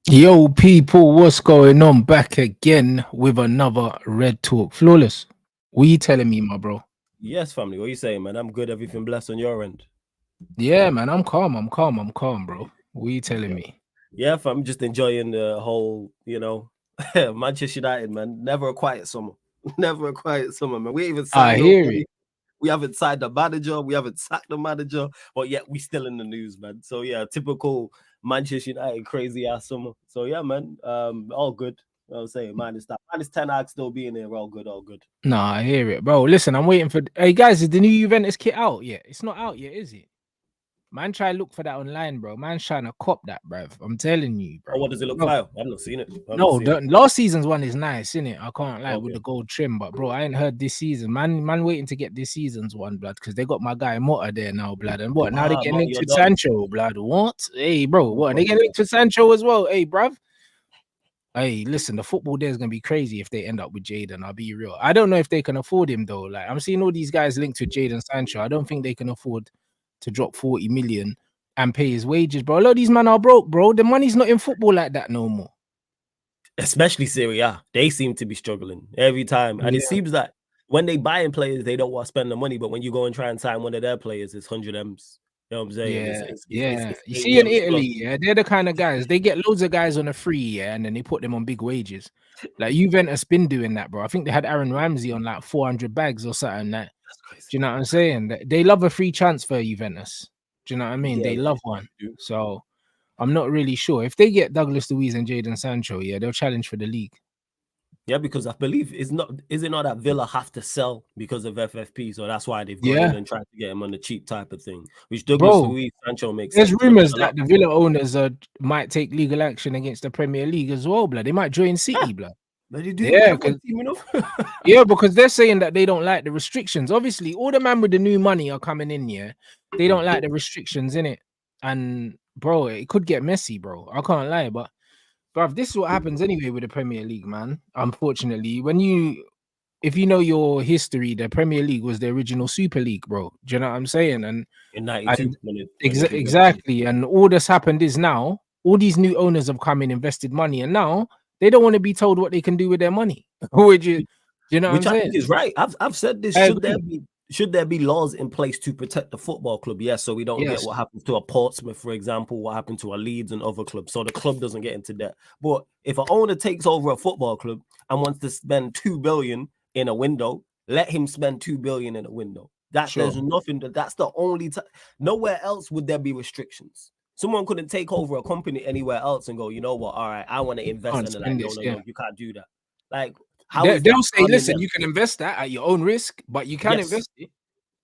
Yo, people, what's going on? Back again with another Red Talk. Flawless. What you telling me, my bro? Yes, family. What you saying, man? I'm good. Everything blessed on your end. Yeah, man, I'm calm. I'm calm, bro. What you telling Yeah, me? yeah. I'm just enjoying the whole, Manchester United, man. Never a quiet summer. Never a quiet summer, man. We ain't even I signed hear nobody. it. We haven't signed the manager. We haven't sacked the manager, but yet we still in the news, man. So yeah, typical Manchester United crazy ass summer. So yeah, man. All good. You know what I'm saying? Minus 10 Ag still being there. All good, all good. Nah, I hear it, bro. Listen, I'm waiting for. Hey, guys, is the new Juventus kit out yet? It's not out yet, is it? Man, try to look for that online, bro. Man, trying to cop that, bruv. I'm telling you, Oh, bro. what does it look No, like? I've not seen it. I've not no, seen the it. last season's one is nice, innit? I can't lie with Okay. the gold trim, but bro, I ain't heard this season. Man, waiting to get this season's one, blood, because they got my guy Motta there now, blood. And what? Now they Ah, getting Martin, linked you're to done. Sancho, blood. What? Hey, bro, You're what? They done, getting yeah. linked to Sancho as well. Hey, bruv. Hey, listen, the football there is gonna be crazy if they end up with Jaden. I'll be real. I don't know if they can afford him though. Like I'm seeing all these guys linked to Jaden Sancho. I don't think they can afford to drop 40 million and pay his wages, bro. A lot of these men are broke, bro. The money's not in football like that no more. Especially Serie A, they seem to be struggling every time. And it Yeah, seems that when they buying players, they don't want to spend the money. But when you go and try and sign one of their players, it's 100 M's. You know what I'm saying? yeah, yeah. It's You see 80 in M's plus. Italy, yeah, they're the kind of guys they get loads of guys on a free, yeah, and then they put them on big wages. Like Juventus been doing that, bro. I think they had Aaron Ramsey on like 400 bags or something. That That's crazy. do you know what I'm saying? They love a free transfer, Juventus. Do you know what I mean? Yeah, They love they one. do. So I'm not really sure if they get Douglas Luiz and Jaden Sancho. Yeah, they'll challenge for the league. Yeah, because I believe is it not that Villa have to sell because of FFP, so that's why they've gone in Yeah, and tried to get him on the cheap type of thing. Which Douglas bro. Luiz Sancho makes There's sense, but rumors there's a that lot. the Villa owners might take legal action against the Premier League as well, blood. They might join Yeah, City, blood. but they do. Yeah, Everyone's because teaming up. yeah, because they're saying that they don't like the restrictions. Obviously, all the man with the new money are coming in. Yeah, they don't like the restrictions in it, and bro, it could get messy, bro. I can't lie, but bruv, this is what happens anyway with the Premier League, man. Unfortunately, if you know your history, the Premier League was the original Super League, bro. Do you know what I'm saying? In And '92 when they did everything. exactly, and all that's happened is now all these new owners have come in, invested money, and now they don't want to be told what they can do with their money. Would you? Do you know what I'm Which I saying? think is right. I've said this. I agree. Should there be laws in place to protect the football club? Yes, so we don't get Yes, what happens to a Portsmouth, for example, what happened to a Leeds and other clubs. So the club doesn't get into debt. But if an owner takes over a football club and wants to spend 2 billion in a window, let him spend 2 billion in a window. There's sure. nothing that's the only time. Nowhere else would there be restrictions. Someone couldn't take over a company anywhere else and go, you know what? All right, I want to invest, Can't and they're like, spend no, this. no, Yeah. no, you can't do that. Like, how is that They'll say, harming listen, them? you can invest that at your own risk, but you can Yes. invest it.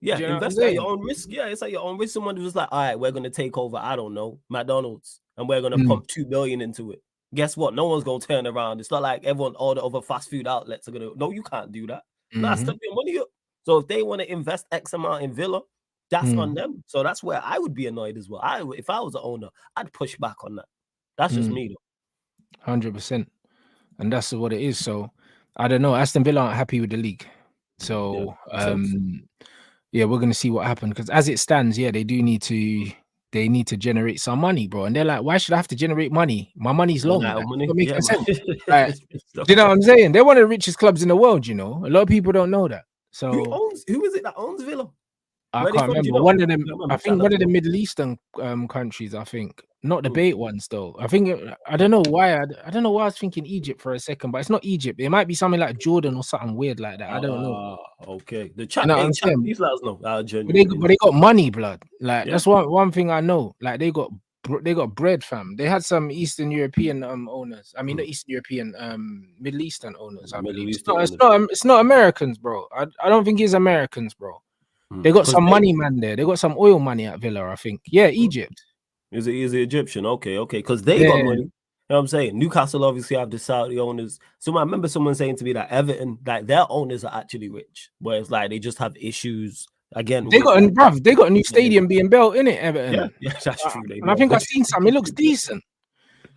Yeah, Do you know what I'm invest at your saying? own risk. Yeah, it's at your own risk. Someone who's like, all right, we're gonna take over, I don't know, McDonald's, and we're gonna Mm, pump 2 billion into it. Guess what? No one's gonna turn around. It's not like everyone, all the other fast food outlets are gonna. No, you can't do that. Nah, mhm, step your money up. So if they want to invest X amount in Villa, that's on mm, them. So that's where I would be annoyed as well. If I was the owner, I'd push back on that. That's just mm, me, though. 100%. And that's what it is. So I don't know. Aston Villa aren't happy with the league. Yeah, So makes sense. yeah, we're gonna see what happens. Because as it stands, yeah, they need to generate some money, bro. And they're like, why should I have to generate money? My money's Run long. out Like, of it money. don't make Yeah, no man. sense. Like, do you know what I'm saying? They're one of the richest clubs in the world, you know. A lot of people don't know that. So Who is it that owns Villa? I Where they can't from? Do you remember. know? One of I them, can't I remember. Shout think out one to of the them. Middle Eastern countries, I think. Not the Mm. bait ones though. I think I don't know why. I don't know why I was thinking Egypt for a second, but it's not Egypt. It might be something like Jordan or something weird like that. I don't know. Ah, okay. The You chat, know what hey, I'm chat, saying? please let us know. But they Genuinely. but they got money, blood. Like Yeah. that's one thing I know. Like they got bread, fam. They had some Eastern European owners. I mean, not Mm. Eastern European, Middle Eastern owners. I Middle believe Eastern owners. it's not Americans, bro. I don't think it's Americans, bro. They got Because some they money, man. There, they got some oil money at Villa. I think. Yeah, Egypt. is it Egyptian. Okay, okay. Because they got Yeah, money. You know what I'm saying? Newcastle obviously have the Saudi owners. So I remember someone saying to me that Everton, like their owners are actually rich, whereas like they just have issues again they with got like they got a new getting stadium being built in it, yeah, Everton. yeah, that's true. They And I do have think I a seen some. It looks decent.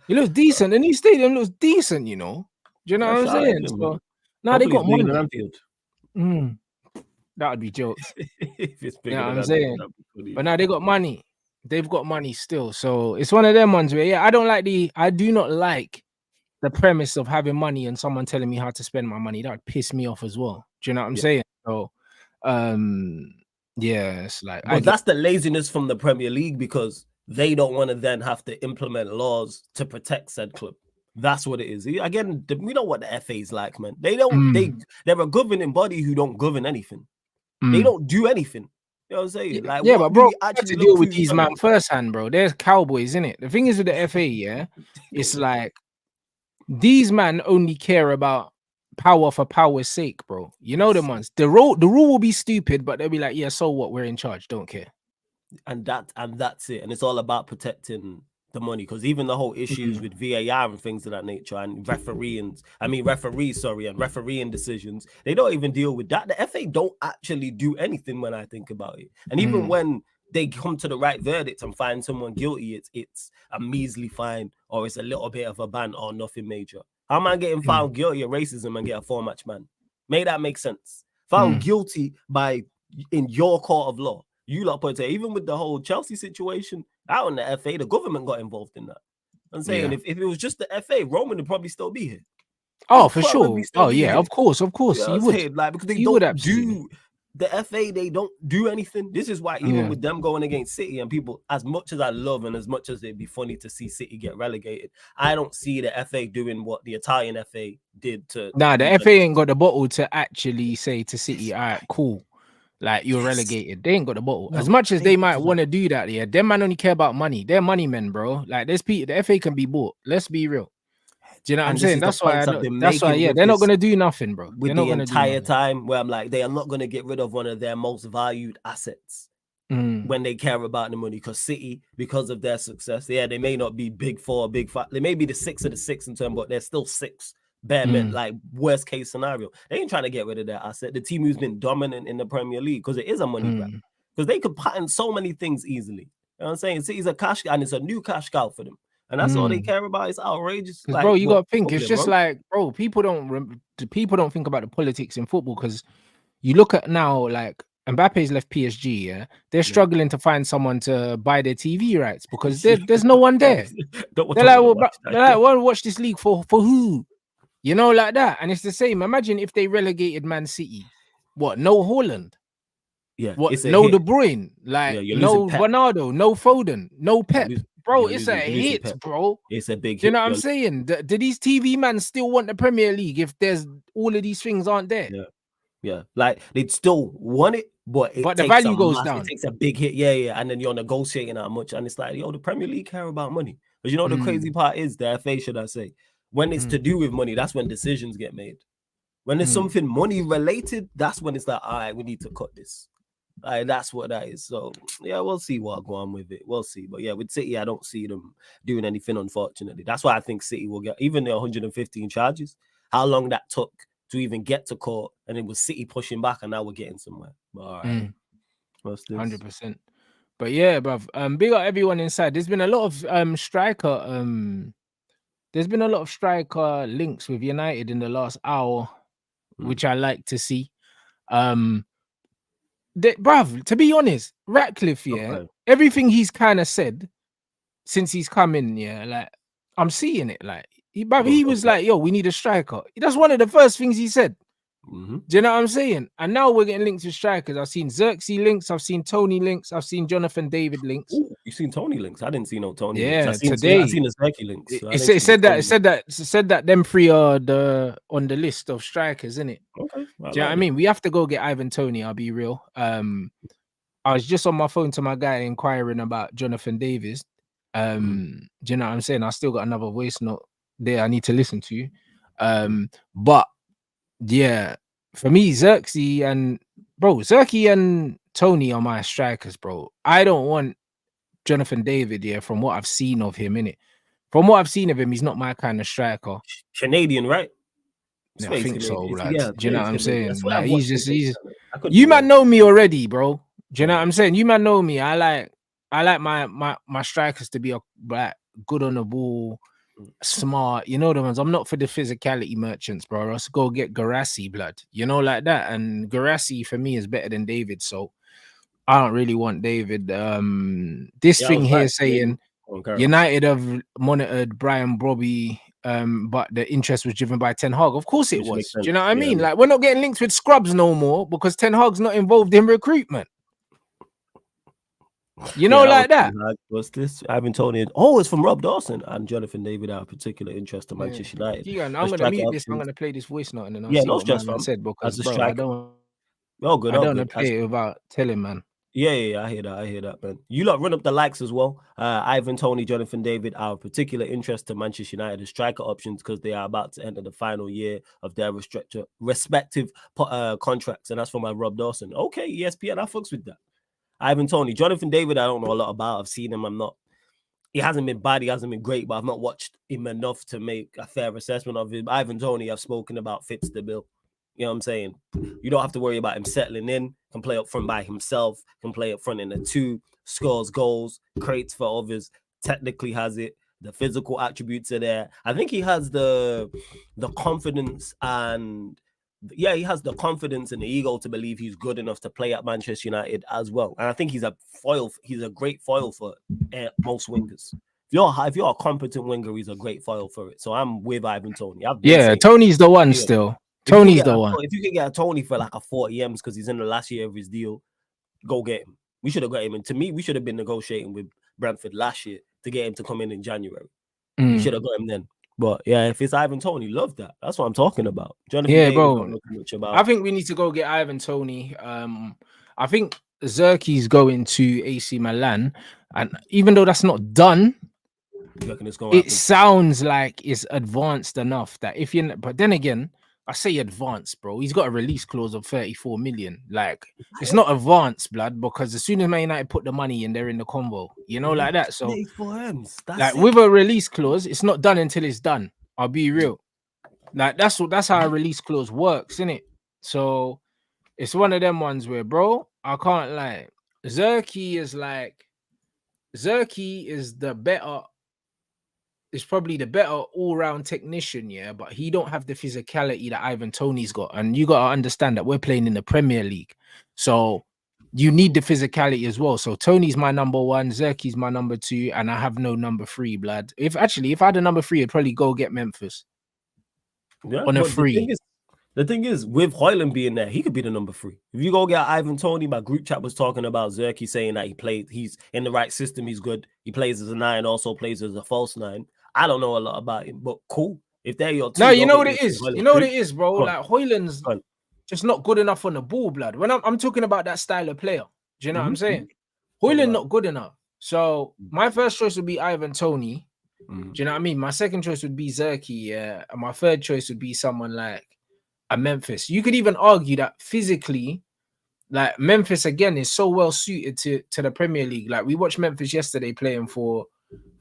It looks decent. The new stadium looks decent. You know. Do you know yeah, what I'm shout out to saying? them, So man. now they Hopefully got it's bigger than money. Anfield. Mm, that would be jokes. If it's You know bigger what than I'm Anfield, saying? that'd be funny, But man. now they got money. They've got money still. So it's one of them ones where, yeah, I do not like the premise of having money and someone telling me how to spend my money. That would piss me off as well. Do you know what I'm saying? So, yeah, it's like, But that's the laziness from the Premier League, because they don't want to then have to implement laws to protect said club. That's what it is. Again, we know what the FA is like, man. They're a governing body who don't govern anything. They don't do anything. You know what I'm saying? Like, yeah, what but bro, really you have actually to deal look with who's these trying man to- firsthand, bro. There's cowboys, in it. The thing is with the FA, yeah, it's like these man only care about power for power's sake, bro. You know them ones. The rule will be stupid, but they'll be like, yeah, so what? We're in charge. Don't care. And that's it. And it's all about protecting the money, because even the whole issues with VAR and things of that nature, and refereeing decisions, they don't even deal with that. The FA don't actually do anything when I think about it. And even when they come to the right verdict and find someone guilty, it's a measly fine, or it's a little bit of a ban, or nothing major. How am I getting found guilty of racism and get a 4-match ban? May that make sense? Found guilty in your court of law. You lot put it, even with the whole Chelsea situation out in the FA, the government got involved in that. I'm saying if it was just the FA, Roman would probably still be here. Oh, for sure. Oh, yeah, of course. You know, he would. Like, because they don't do the FA, they don't do anything. This is why even with them going against City, and people, as much as I love and as much as it'd be funny to see City get relegated, I don't see the FA doing what the Italian FA did to. Nah, the FA ain't got the bottle to actually say to City, all right, cool. Like, you're relegated. They ain't got the bottle. As much as they might want to do that, yeah, them man only care about money. They're money men, bro. Like, there's people, the FA can be bought. Let's be real. Do you know what I'm saying? That's why, yeah, they're not going to do nothing, bro. With the entire time where I'm like, they are not going to get rid of one of their most valued assets when they care about the money. Because City, because of their success, yeah, they may not be big 4, big 5. They may be the 6 of the 6 in term, but they're still 6. Bare men, like worst case scenario. They ain't trying to get rid of their asset. The team who's been dominant in the Premier League, because it is a money grab. Because they could patent so many things easily. You know what I'm saying? City's a cash cow, and it's a new cash cow for them. And that's all they care about. It's outrageous. Like, bro, you got to think. It's just like, bro, people don't think about the politics in football, because you look at now, like, Mbappe's left PSG, yeah? They're struggling to find someone to buy their TV rights because there's no one there. They're like, well, watch this league for who? You know, like that. And it's the same. Imagine if they relegated Man City. What? No Haaland. Yeah. What? No De Bruyne. Like, no Ronaldo. No Foden. No Pep. Bro, it's a hit, bro. It's a big hit. You know what I'm saying? Do these TV men still want the Premier League if there's all of these things aren't there? Yeah. Like, they'd still want it, but the value goes down. It takes a big hit. Yeah. And then you're negotiating that much. And it's like, yo, the Premier League care about money. But you know the crazy part is, the FA, should I say, when it's to do with money, that's when decisions get made. When there's something money related, that's when it's like, all right, we need to cut this. That's what that is. So yeah, we'll see what go on with it. We'll see. But yeah, with City, I don't see them doing anything, unfortunately. That's why I think City will get even the 115 charges. How long that took to even get to court, and it was City pushing back, and now we're getting somewhere. But all right, 100%. But yeah, bruv, big up everyone inside. There's been a lot of striker links with United in the last hour, which I like to see. Bruv, to be honest, Ratcliffe, everything he's kind of said since he's come in, like, I'm seeing it. Like, he was like, yo, we need a striker. That's one of the first things he said. Do you know what I'm saying? And now we're getting links with strikers. I've seen ZIRKZEE links, I've seen Tony links, I've seen Jonathan David links. Ooh, you've seen Tony links? I didn't see no Tony links. Today I seen the ZIRKZEE links. It said that them three are on the list of strikers, isn't it? Okay. Do you know what I mean? We have to go get Ivan Toney, I'll be real. I was just on my phone to my guy inquiring about Jonathan Davis. Do you know what I'm saying? I still got another voice note there I need to listen to. But yeah, for me, ZIRKZEE and Tony are my strikers, bro. I don't want Jonathan David, from what I've seen of him, innit? From what I've seen of him, he's not my kind of striker. Canadian, right? Yeah, I think so, lads. Do you know what I'm saying? Like, You man know me already, bro. Do you know what I'm saying? You man know me. I like my strikers to be good on the ball, smart. You know the ones. I'm not for the physicality merchants, bro. Let's go get Garassi, blood. You know, like that. And Garassi for me is better than David. So I don't really want David. This Yeah, I thing was here right. saying United have monitored Brian Brobby, but the interest was driven by Ten Hag. Of course it Which makes was. Do sense. you know what I Yeah. mean? Like, we're not getting linked with scrubs no more because Ten Hag's not involved in recruitment. You know, like that. What's this? Ivan Toney. Oh, it's from Rob Dawson and Jonathan David. Our particular interest in Manchester United. Yeah, I'm gonna mute this. I'm gonna play this voice note and then I'll see what man said because, bro, I don't. Oh, good. I don't want to play it without telling, man. Yeah, I hear that, man. You lot run up the likes as well. Ivan Toney, Jonathan David, our particular interest to Manchester United striker options because they are about to enter the final year of their respective contracts, and that's from my Rob Dawson. Okay, ESPN, I fucks with that. Ivan Toney, Jonathan David, I don't know a lot about. I've seen him. He hasn't been bad. He hasn't been great, but I've not watched him enough to make a fair assessment of him. Ivan Toney, I've spoken about, fits the bill. You know what I'm saying? You don't have to worry about him settling in. Can play up front by himself. Can play up front in the two. Scores goals. Creates for others. Technically has it. The physical attributes are there. I think he has the confidence and he has the confidence and the ego to believe he's good enough to play at Manchester United as well. And I think he's a foil. He's a great foil for most wingers. If you're a competent winger, he's a great foil for it. So I'm with Ivan Toney. Tony's the one still. Tony's the one. If you can get a Toney for like a 40 M's because he's in the last year of his deal, go get him. We should have got him. And to me, we should have been negotiating with Brentford last year to get him to come in January. We should have got him then. But yeah, if it's Ivan Toney, love that. That's what I'm talking about. Jonathan David, bro. I think we need to go get Ivan Toney. I think ZIRKZEE's going to AC Milan, and even though that's not done, it sounds like it's advanced enough that if you. But then again, I say advanced, bro. He's got a release clause of 34 million. Like, it's not advanced, blood, because as soon as Man United put the money in, they're in the convo, you know, like that. So, like, with a release clause, it's not done until it's done. I'll be real. Like, that's how a release clause works, isn't it? So, it's one of them ones where, bro, I can't lie. ZIRKZEE is the better. Is probably the better all-round technician, yeah, but he don't have the physicality that Ivan Toney's got. And you got to understand that we're playing in the Premier League. So you need the physicality as well. So Toney's my number one, ZIRKZEE's my number two, and I have no number three, blood. If I had a number three, I'd probably go get Memphis. On a free. The thing is, with Højlund being there, he could be the number three. If you go get Ivan Toney, my group chat was talking about ZIRKZEE saying that he's in the right system, he's good. He plays as a 9, also plays as a false 9. I don't know a lot about him, but cool. If they're your two, no, you know what it is. You know what it is, bro. Like Højlund's just not good enough on the ball, blood. When I'm talking about that style of player, do you know what I'm saying? Højlund not good enough. So my first choice would be Ivan Toney. Do you know what I mean? My second choice would be ZIRKZEE, yeah, and my third choice would be someone like a Memphis. You could even argue that physically, like Memphis again is so well suited to the Premier League. Like we watched Memphis yesterday playing for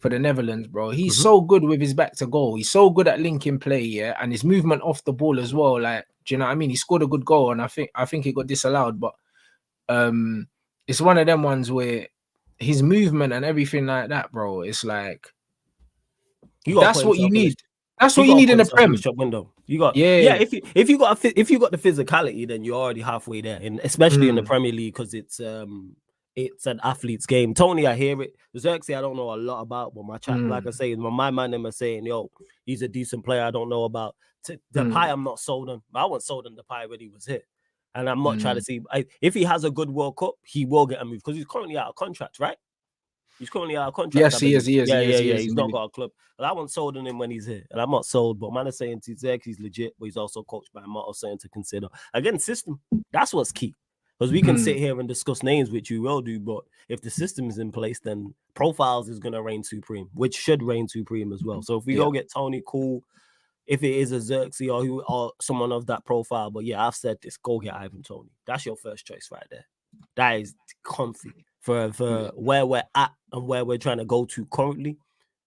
the Netherlands, bro. He's so good with his back to goal. He's so good at linking play, yeah, and his movement off the ball as well. Like, do you know what I mean? He scored a good goal, and I think it got disallowed, but it's one of them ones where his movement and everything like that, bro. It's like that's what you need. That's what you need in the Prem. Window. If you got the physicality, then you're already halfway there, and especially in the Premier League because it's an athlete's game. Toney, I hear it. ZIRKZEE, I don't know a lot about, but my chat, like I say, my man them are saying, yo, he's a decent player. I don't know about Depay. I'm not sold on. I wasn't sold on Depay when he was here, and I'm not trying to see if he has a good World Cup, he will get a move because he's currently out of contract, right? He's currently out of contract. Yes, he is. Yeah. He's not got a club. But I wasn't sold on him when he's here. And I'm not sold, but man is saying ZIRKZEE's legit, but he's also coached by Martin saying to consider. Again, system. That's what's key. Because we can sit here and discuss names, which you will do, but if the system is in place, then profiles is going to reign supreme, which should reign supreme as well. So if we go get Toney, cool. If it is a ZIRKZEE or someone of that profile, but yeah, I've said this, go get Ivan Toney. That's your first choice right there. That is comfy. For where we're at and where we're trying to go to currently,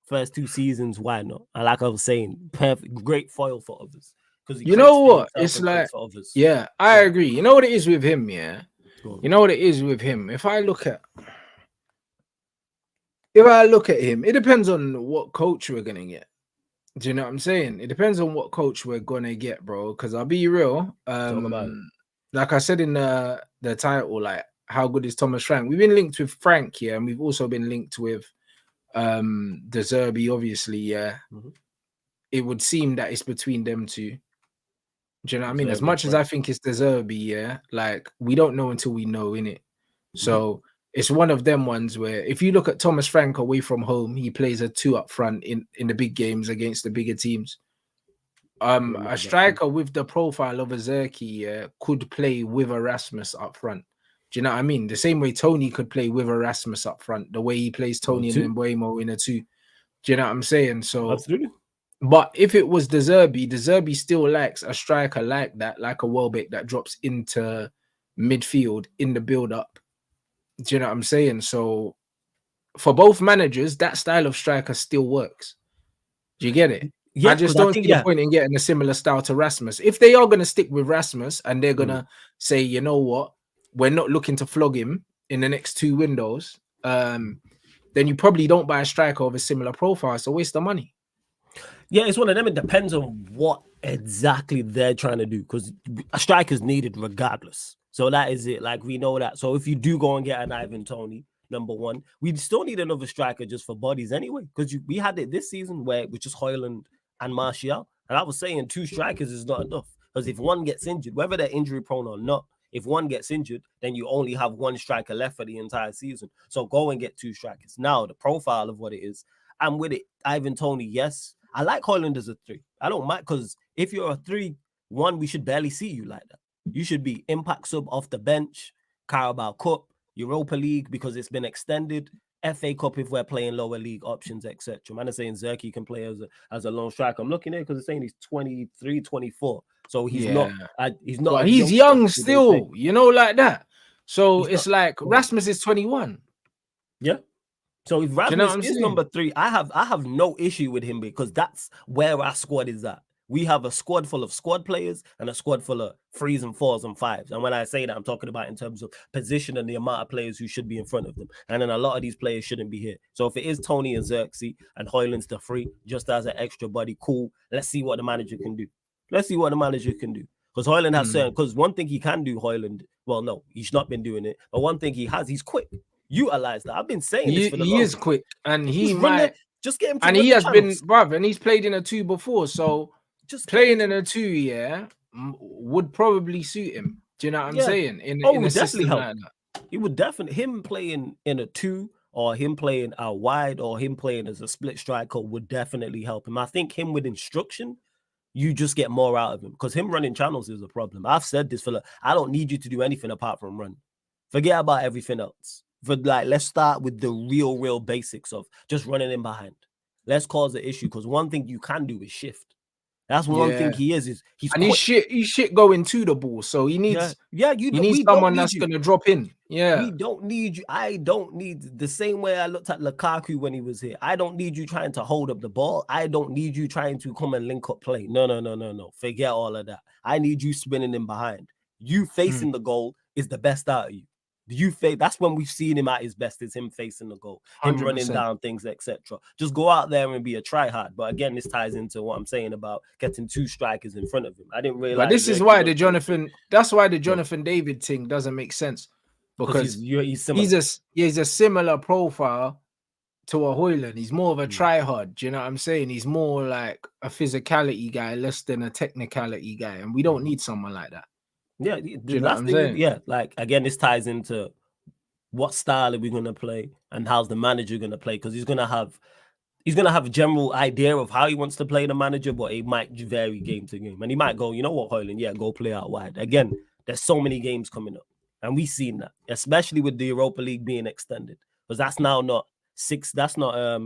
first 2 seasons, why not? And like I was saying, perfect, great foil for others. Because you know what? It's like, I agree. You know what it is with him, yeah? You know what it is with him? If I look at him, it depends on what coach we're gonna get. Do you know what I'm saying? It depends on what coach we're gonna get, bro. Because I'll be real. Like I said in the title, like how good is Thomas Frank? We've been linked with Frank here, and we've also been linked with the ZIRKZEE, obviously. Yeah, it would seem that it's between them two. Do you know what I mean? As much as I think it's the ZIRKZEE, yeah, like we don't know until we know, innit? So it's one of them ones where if you look at Thomas Frank away from home, he plays a 2 up front in the big games against the bigger teams. A striker with the profile of a ZIRKZEE could play with Erasmus up front. Do you know what I mean? The same way Tony could play with Erasmus up front, the way he plays Tony and Mbuemo in a 2. Do you know what I'm saying? So absolutely. But if it was the ZIRKZEE still likes a striker like that, like a Welbeck that drops into midfield in the build-up. Do you know what I'm saying? So for both managers, that style of striker still works. Do you get it? Yeah, I just don't see the point in getting a similar style to Rasmus. If they are going to stick with Rasmus and they're going to say, you know what, we're not looking to flog him in the next 2 windows, then you probably don't buy a striker of a similar profile. It's a waste of money. Yeah, it's one of them. It depends on what exactly they're trying to do, because a striker's needed regardless. So that is it. Like, we know that. So if you do go and get an Ivan Toney, number one, we still need another striker just for bodies anyway, because we had it this season where it was just Højlund and Martial. And I was saying 2 strikers is not enough, because if one gets injured, whether they're injury prone or not, if one gets injured, then you only have 1 striker left for the entire season. So go and get 2 strikers. Now, the profile of what it is, I'm with it. Ivan Toney, yes. I like Højlund as a 3. I don't mind, because if you're a 3, we should barely see you like that. You should be impact sub off the bench, Carabao Cup, Europa League because it's been extended, FA Cup if we're playing lower league options, etc. Man is saying ZIRKZEE can play as a lone striker. I'm looking at it because it's saying he's 23, 24. So he's not. Well, he's young still, you know, like that. So it's like Rasmus is 21. Yeah. So if Rasmus is number 3, I have no issue with him, because that's where our squad is at. We have a squad full of squad players and a squad full of 3s and 4s and 5s. And when I say that, I'm talking about in terms of position and the amount of players who should be in front of them. And then a lot of these players shouldn't be here. So if it is Tony and ZIRKZEE and Højlund's the 3, just as an extra body, cool. Let's see what the manager can do. Let's see what the manager can do. Because Højlund has certain, because one thing he can do, Højlund, well, no, he's not been doing it. But one thing he has, he's quick. Utilize that. I've been saying this for the he is quick, and he might just get him. And he has been, bruv, and he's played in a 2 before, so just playing in a 2, would probably suit him. Do you know what I'm saying? In a system like that, it would definitely, him playing in a 2 or him playing out wide or him playing as a split striker would definitely help him. I think him with instruction, you just get more out of him, because him running channels is a problem. I've said this for I don't need you to do anything apart from run. Forget about everything else. Let's start with the real basics of just running in behind. Let's cause the issue, because one thing you can do is shift. That's one thing he is he's and he's shit going to the ball. So he needs he needs someone that's gonna drop in. Yeah, we don't need you. I don't need the same way I looked at Lukaku when he was here. I don't need you trying to hold up the ball. I don't need you trying to come and link up play. No. Forget all of that. I need you spinning in behind. You facing the goal is the best out of you. That's when we've seen him at his best, is him facing the goal, him 100%. Running down things, etc. Just go out there and be a tryhard. But again, this ties into what I'm saying about getting 2 strikers in front of him. I didn't realize. But this is why the Jonathan David thing doesn't make sense, because he's a similar profile to a Højlund. He's more of a tryhard. Do you know what I'm saying? He's more like a physicality guy, less than a technicality guy, and we don't need someone like that. Yeah, the last thing, like again, this ties into what style are we gonna play and how's the manager gonna play, because he's gonna have a general idea of how he wants to play the manager, but it might vary game to game, and he might go, you know what, Højlund, go play out wide. Again, there's so many games coming up, and we've seen that, especially with the Europa League being extended, because that's now not 6. That's not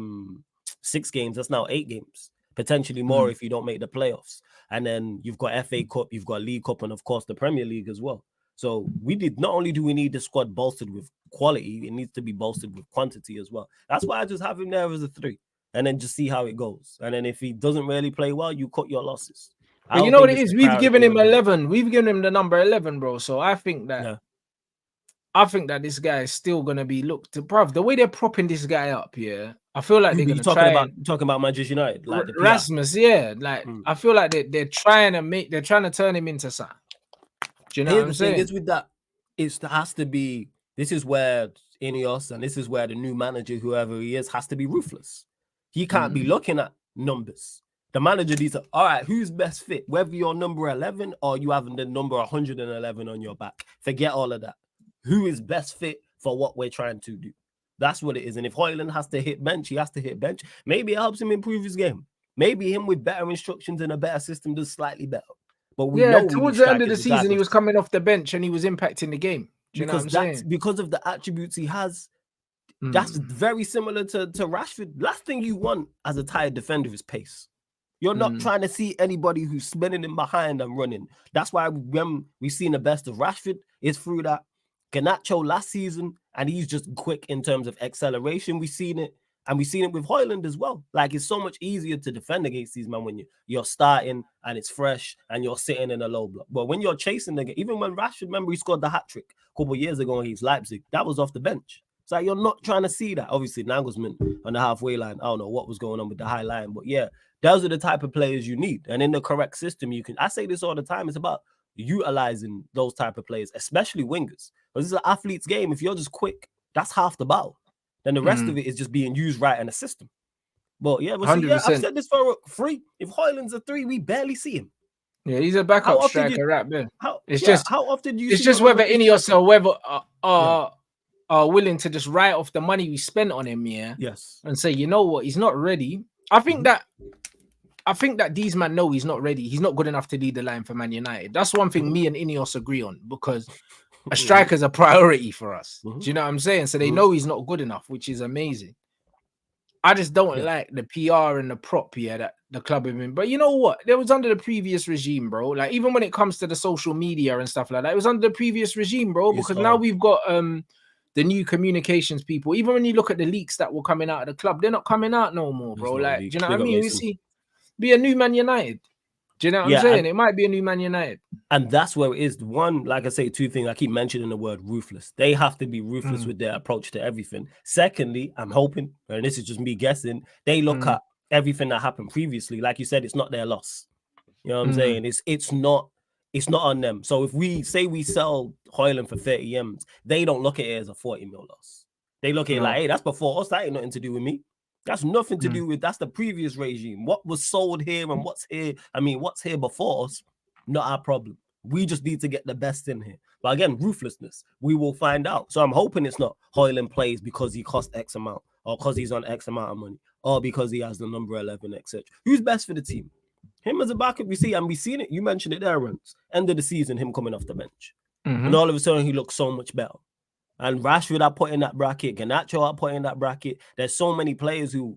6 games. That's now 8 games, potentially more if you don't make the playoffs. And then you've got FA Cup, you've got League Cup, and of course the Premier League as well. So not only do we need the squad bolstered with quality, it needs to be bolstered with quantity as well. That's why I just have him there as a 3, and then just see how it goes. And then if he doesn't really play well, you cut your losses. But you know what it is? We've given him 11. We've given him the number 11, bro. So I think that this guy is still gonna be looked to, bruv. The way they're propping this guy up, I feel like they're gonna talking about Manchester United, like Rasmus, I feel like they're trying to turn him into something. Do you know what I'm saying? The thing is with that, it has to be This is where Ineos and this is where the new manager, whoever he is, has to be ruthless. He can't be looking at numbers. The manager needs to, all right, who's best fit? Whether you're number 11 or you have the number 111 on your back. Forget all of that. Who is best fit for what we're trying to do? That's what it is. And if Højlund has to hit bench, he has to hit bench. Maybe it helps him improve his game. Maybe him with better instructions and a better system does slightly better. But we know towards the end of the season, he was coming off the bench and he was impacting the game. Do you know what I'm saying? Because of the attributes he has, that's very similar to Rashford. Last thing you want as a tired defender is pace. You're not trying to see anybody who's spinning in behind and running. That's why when we've seen the best of Rashford is through that Garnacho last season, and he's just quick in terms of acceleration. We've seen it, and we've seen it with Højlund as well. Like, it's so much easier to defend against these men when you're starting and it's fresh and you're sitting in a low block. But when you're chasing the game, even when Rashford, remember, he scored the hat-trick a couple of years ago against Leipzig, that was off the bench. It's like you're not trying to see that. Obviously, Nagelsmann on the halfway line, I don't know what was going on with the high line, but yeah, those are the type of players you need. And in the correct system, you can, I say this all the time, it's about utilizing those type of players, especially wingers. Because this is an athlete's game. If you're just quick, that's half the battle. Then the rest of it is just being used right in a system. But yeah, we'll see. Yeah, I've said this for free. If Højlund's a 3, we barely see him. Yeah, he's a backup striker, right there. It's just how often do you? It's just whether Ineos or whether are willing to just write off the money we spent on him, and say, you know what, he's not ready. I think that these men know he's not ready. He's not good enough to lead the line for Man United. That's one thing me and Ineos agree on, because a striker's a priority for us. Do you know what I'm saying? So they know he's not good enough, which is amazing. I just don't like the PR and the prop that the club have been. But you know what? It was under the previous regime, bro. Like, even when it comes to the social media and stuff like that, it was under the previous regime, bro. Because now we've got the new communications people. Even when you look at the leaks that were coming out of the club, they're not coming out no more, bro. Like, do you know what I mean? We see be a new Man United. Do you know what I'm saying? It might be a new Man United. And that's where it is. One, like I say, two things. I keep mentioning the word ruthless. They have to be ruthless with their approach to everything. Secondly, I'm hoping, and this is just me guessing, they look at everything that happened previously. Like you said, it's not their loss. You know what I'm saying? It's not on them. So if we say we sell Højlund for 30 M's, they don't look at it as a 40 mil loss. They look at it like, hey, that's before us. That ain't nothing to do with me. That's nothing to do with, that's the previous regime. What was sold here and what's here, what's here before us, not our problem. We just need to get the best in here. But again, ruthlessness, we will find out. So I'm hoping it's not Højlund plays because he cost X amount, or because he's on X amount of money, or because he has the number 11, etc. Who's best for the team? Him as a backup, we see, and we've seen it. You mentioned it there, Rants. End of the season, him coming off the bench. And all of a sudden, he looks so much better. And Rashford I put in that bracket. Garnacho I put in that bracket. There's so many players who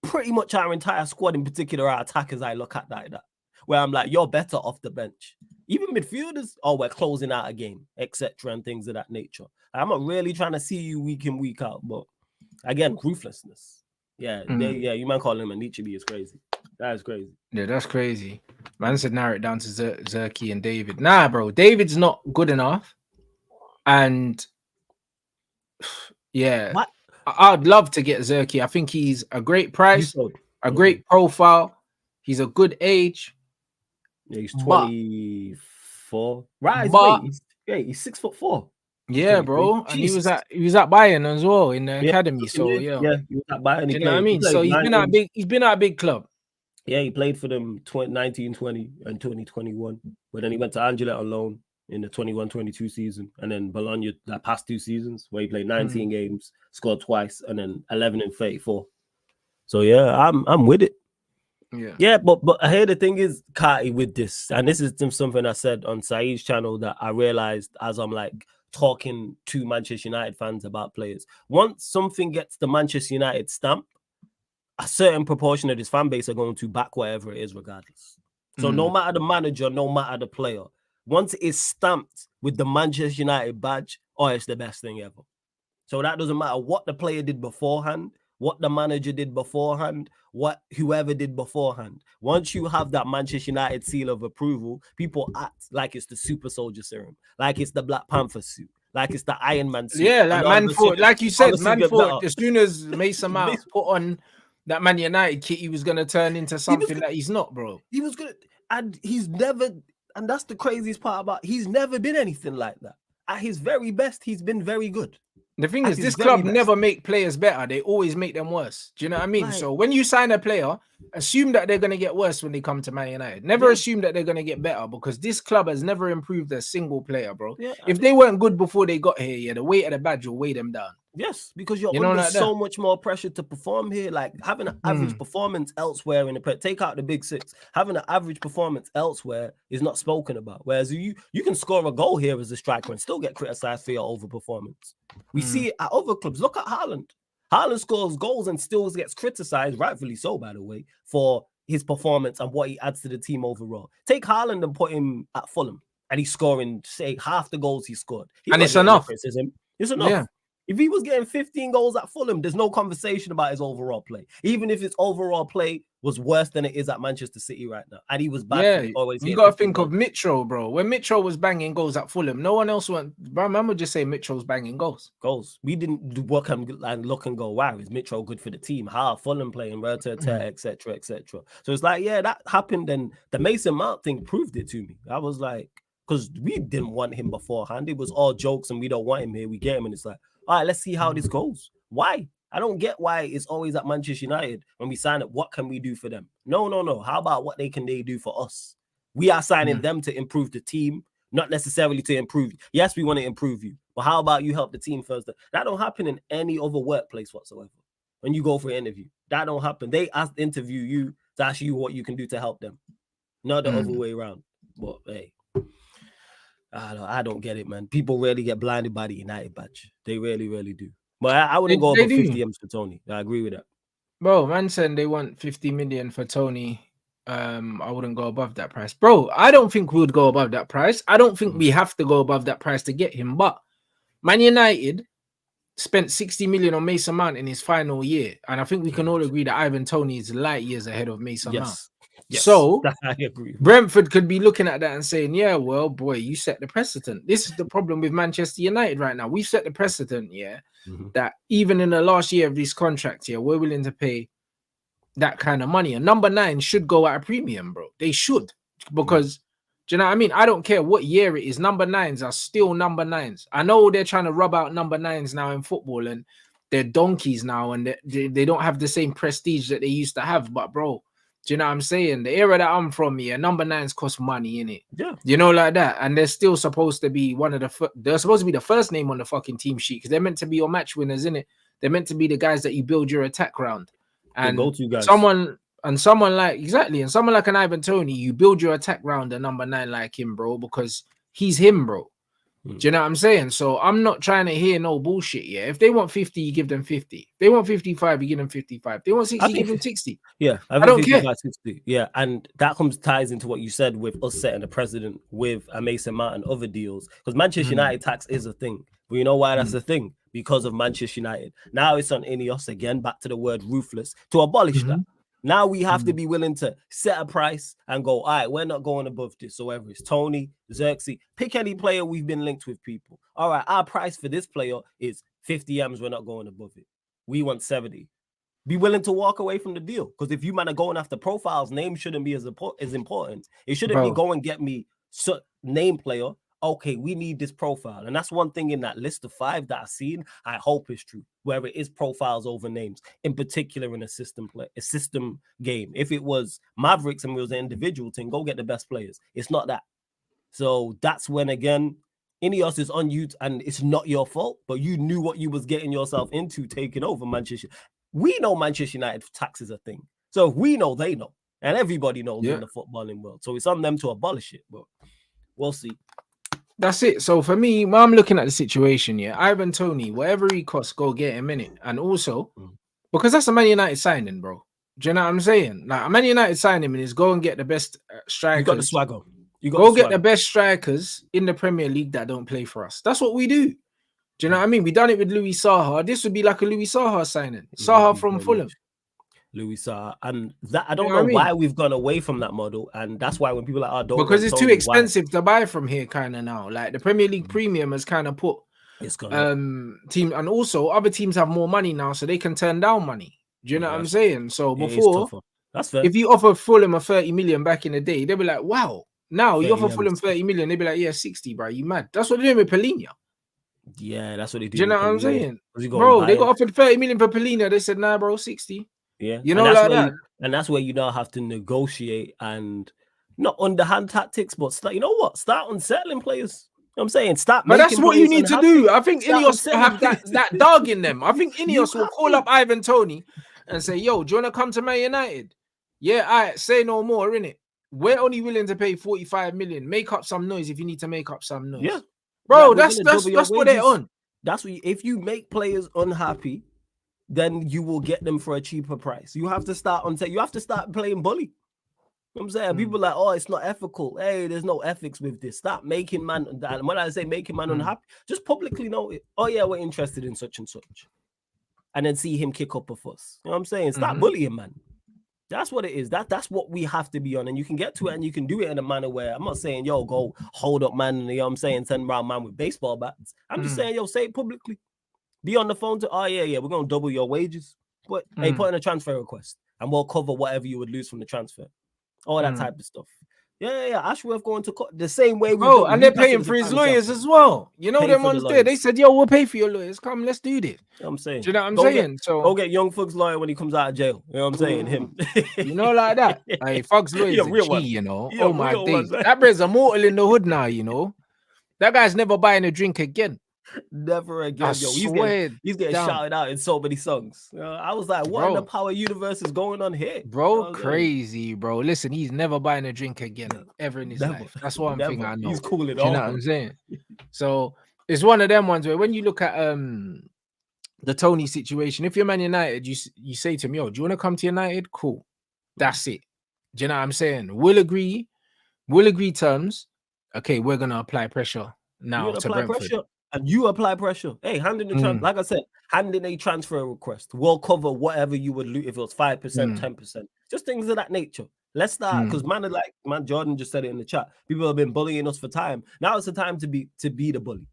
pretty much our entire squad, in particular our attackers, I look at that where I'm like, you're better off the bench. Even midfielders, we're closing out a game, etc. and things of that nature. I'm not really trying to see you week in, week out. But again, ruthlessness. Yeah, you might call him a Nietzsche is crazy. That is crazy. Yeah, that's crazy. Man said narrow it down to ZIRKZEE and David. Nah, bro, David's not good enough. And yeah, I'd love to get ZIRKZEE. I think he's a great price, a great profile. He's a good age. Yeah, he's 24. Right, he's 6'4". Yeah, bro. And he was at Bayern as well in the academy. So yeah, he was at Bayern. You know what I mean? So he's been at a big club. Yeah, he played for them 1920 and 2021. But then he went to Angela on loan in the 21-22 season, and then Bologna that past 2 seasons where he played 19 games, scored twice, and then 11 and 34. So yeah, I'm with it. Yeah, but here the thing is, Carty, with this, and this is something I said on Saeed's channel that I realized as I'm like talking to Manchester United fans about players. Once something gets the Manchester United stamp, a certain proportion of this fan base are going to back whatever it is, regardless. So no matter the manager, no matter the player, once it is stamped with the Manchester United badge, it's the best thing ever. So that doesn't matter what the player did beforehand, what the manager did beforehand, what whoever did beforehand. Once you have that Manchester United seal of approval, people act like it's the super soldier serum, like it's the Black Panther suit, like it's the Iron Man suit. Yeah, like you said, man thought as soon as Mason Mount put on that Man United kit, he was going to turn into something that he's not, bro. He was going to, and he's never, and that's the craziest part about, he's never been anything like that. at his very best, he's been very good. The thing At is, his this very club best. never make players better. They always make them worse. Do you know what I mean? Like- So when you sign a player, assume that they're going to get worse when they come to Man United. Never Yeah. assume that they're going to get better, because this club has never improved a single player, bro. Yeah, If they weren't good before they got here, the weight of the badge will weigh them down. yes, because you're You know, under like so that. much more pressure to perform here. Like having an average performance elsewhere in the take out the big six, having an average performance elsewhere is not spoken about. Whereas you can score a goal here as a striker and still get criticized for your overperformance. We see it at other clubs. Look at Haaland. Haaland scores goals and still gets criticized, rightfully so, by the way, for his performance and what he adds to the team overall. Take Haaland and put him at Fulham, and he's scoring, say, half the goals he scored. And it's enough. Criticism. It's enough. Yeah. If he was getting 15 goals at Fulham, there's no conversation about his overall play. Even if his overall play was worse than it is at Manchester City right now, and he was bad. Yeah, for always you got to think of Mitchell, bro. When Mitchell was banging goals at Fulham, no one else went. Bro, man would just say Mitchell's banging goals. We didn't work and look and go, wow, is Mitchell good for the team? How Fulham playing, etc., etc. So it's like, yeah, that happened, and the Mason Mount thing proved it to me. I was like, because we didn't want him beforehand. It was all jokes, and we don't want him here. We get him, and it's like, all right, let's see how this goes. Why? I don't get why it's always at Manchester United when we sign it. What can we do for them? No. How about what they do for us? We are signing them to improve the team, not necessarily to improve. Yes, we want to improve you, but how about you help the team first? That don't happen in any other workplace whatsoever. When you go for an interview, that don't happen. They interview you to ask you what you can do to help them, not the other way around. But hey, I don't get it, man. People really get blinded by the United badge. They really, really do. But I wouldn't go over 50 M's for Tony. I agree with that. Bro, man said they want 50 million for Tony. I wouldn't go above that price. Bro, I don't think we would go above that price. I don't think we have to go above that price to get him. But Man United spent 60 million on Mason Mount in his final year. And I think we can all agree that Ivan Toney is light years ahead of Mason Mount. Yes, so I agree. Brentford could be looking at that and saying, yeah, well, boy, you set the precedent. This is the problem with Manchester United right now. We've set the precedent, that even in the last year of this contract here, we're willing to pay that kind of money. And number 9 should go at a premium, bro. They should. Because, do you know what I mean? I don't care what year it is. Number 9s are still number 9s. I know they're trying to rub out number 9s now in football, and they're donkeys now, and they don't have the same prestige that they used to have. But, bro, do you know what I'm saying? The era that I'm from here, number 9s cost money, innit? Yeah. You know, like that. And they're still supposed to be they're supposed to be the first name on the fucking team sheet, because they're meant to be your match winners, innit? They're meant to be the guys that you build your attack around. And someone like an Ivan Toney, you build your attack round a number 9 like him, bro, because he's him, bro. Do you know what I'm saying? So I'm not trying to hear no bullshit. Yeah, if they want 50, you give them 50. If they want 55, you give them 55. If they want 60, you give them 60. Yeah, I don't care. 60. Yeah, and that ties into what you said with us setting the precedent with a Mason Mount and other deals, because Manchester United tax is a thing. But you know why that's a thing? Because of Manchester United. Now it's on Ineos again, back to the word ruthless, to abolish that. Now we have to be willing to set a price and go, all right, we're not going above this. So whether it's Tony, ZIRKZEE, pick any player we've been linked with, people. All right, our price for this player is 50 M's. We're not going above it. We want 70. Be willing to walk away from the deal. Because if you man are going after profiles, name shouldn't be as important. It shouldn't be go and get me name player. Okay, we need this profile. And that's one thing in that list of 5 that I've seen, I hope is true, where it is profiles over names, in particular in a system game. If it was Mavericks and it was an individual thing, go get the best players. It's not that. So that's when, again, Ineos is on you, and it's not your fault, but you knew what you was getting yourself into taking over Manchester. We know Manchester United tax is a thing. So if we know, they know. And everybody knows in the footballing world. So it's on them to abolish it, but we'll see. That's it. So for me, when I'm looking at the situation, Ivan Toney, whatever he costs, go get him in it. And also, because that's a Man United signing, bro. Do you know what I'm saying? Like, a Man United signing is go and get the best strikers. You got the swagger. Go get the best strikers in the Premier League that don't play for us. That's what we do. Do you know what I mean? We done it with Louis Saha. This would be like a Louis Saha signing. Saha from Fulham. Louis Saha, and that I don't know why we've gone away from that model, and that's why when people are like, don't, because it's too expensive to buy from here, kind of now. Like the Premier League premium has kind of put team, and also other teams have more money now, so they can turn down money. Do you know what I'm saying? So before, that's fair. If you offer Fulham a 30 million back in the day, they'd be like, wow, Now you offer 30 Fulham M's. 30 million, they'd be like, yeah, 60, bro. You mad? That's what they're doing with Polina. Yeah, that's what they do. Do you know with what I'm Polina. saying? 'Cause you go and Bro, buy they him. got offered 30 million for Polina. They said, nah, bro, 60. Yeah, You know, and that's like where that. and that's where you now have to negotiate and not underhand tactics, but start. You know what? Start unsettling players. You know what I'm saying, start. But that's making what you players need to unhappy. do. I think Start Ineos unsettling have players. that dog in them. I think You Ineos will have call to. up Ivan Toney and say, yo, do you want to come to Man United? Yeah, all right, say no more, innit? We're only willing to pay 45 million. Make up some noise if you need to make up some noise. Yeah, Bro, like, that's what they're on. That's what if you make players unhappy, then you will get them for a cheaper price. You have to start you have to start playing bully. You know what I'm saying? People are like, oh, it's not ethical. Hey, there's no ethics with this. Stop making man. And when I say making man unhappy, just publicly know it. Oh, yeah, we're interested in such and such. And then see him kick up a fuss. You know what I'm saying? Stop bullying, man. That's what it is. That's what we have to be on. And you can get to it and you can do it in a manner where I'm not saying, yo, go hold up, man. You know what I'm saying? Send around man with baseball bats. I'm just saying, yo, say it publicly. Be on the phone to, oh, yeah, we're going to double your wages. But hey, put in a transfer request and we'll cover whatever you would lose from the transfer. All that type of stuff. Yeah. Ashworth going to the same way. Oh, and they're paying for his lawyers as well. You know, them ones there. They said, yo, we'll pay for your lawyers. Come, let's do this. You know what I'm saying? Do you know what I'm saying? Go get Young Fug's lawyer when he comes out of jail. You know what I'm saying? Him. You know, like that. Hey, Fug's lawyer is a real G, one. you know. Yeah, Oh, my real days. one. That brother's immortal in the hood now, you know. That guy's never buying a drink again. Never again. He's getting shouted out in so many songs. I was like, what in the power universe is going on here? Bro, crazy, bro. Listen, he's never buying a drink again ever in his life. That's one thing I know. He's cool it all. You know what I'm saying? So it's one of them ones where when you look at the Tony situation, if you're Man United, you say to him, yo, do you want to come to United? Cool. That's it. Do you know what I'm saying? We'll agree terms. Okay, we're gonna apply pressure now to Brentford. Pressure. And you apply pressure. Hey, handing the like I said, handing a transfer request. We'll cover whatever you would lose if it was 5%, 10%. Just things of that nature. Let's start because man, Jordan just said it in the chat. People have been bullying us for time. Now it's the time to be the bully.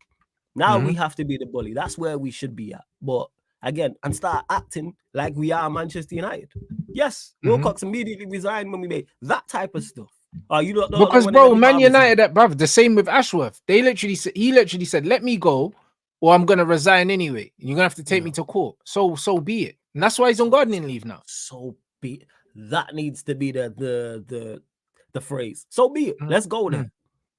Now we have to be the bully. That's where we should be at. But again, and start acting like we are Manchester United. Yes, Wilcox immediately resigned when we made that type of stuff. You don't know because bro, Man United, bruv, the same with Ashworth. He literally said, "Let me go, or I'm gonna resign anyway. You're gonna have to take me to court." So be it. And that's why he's on gardening leave now. So be it. That needs to be the phrase. So be it. Let's go there.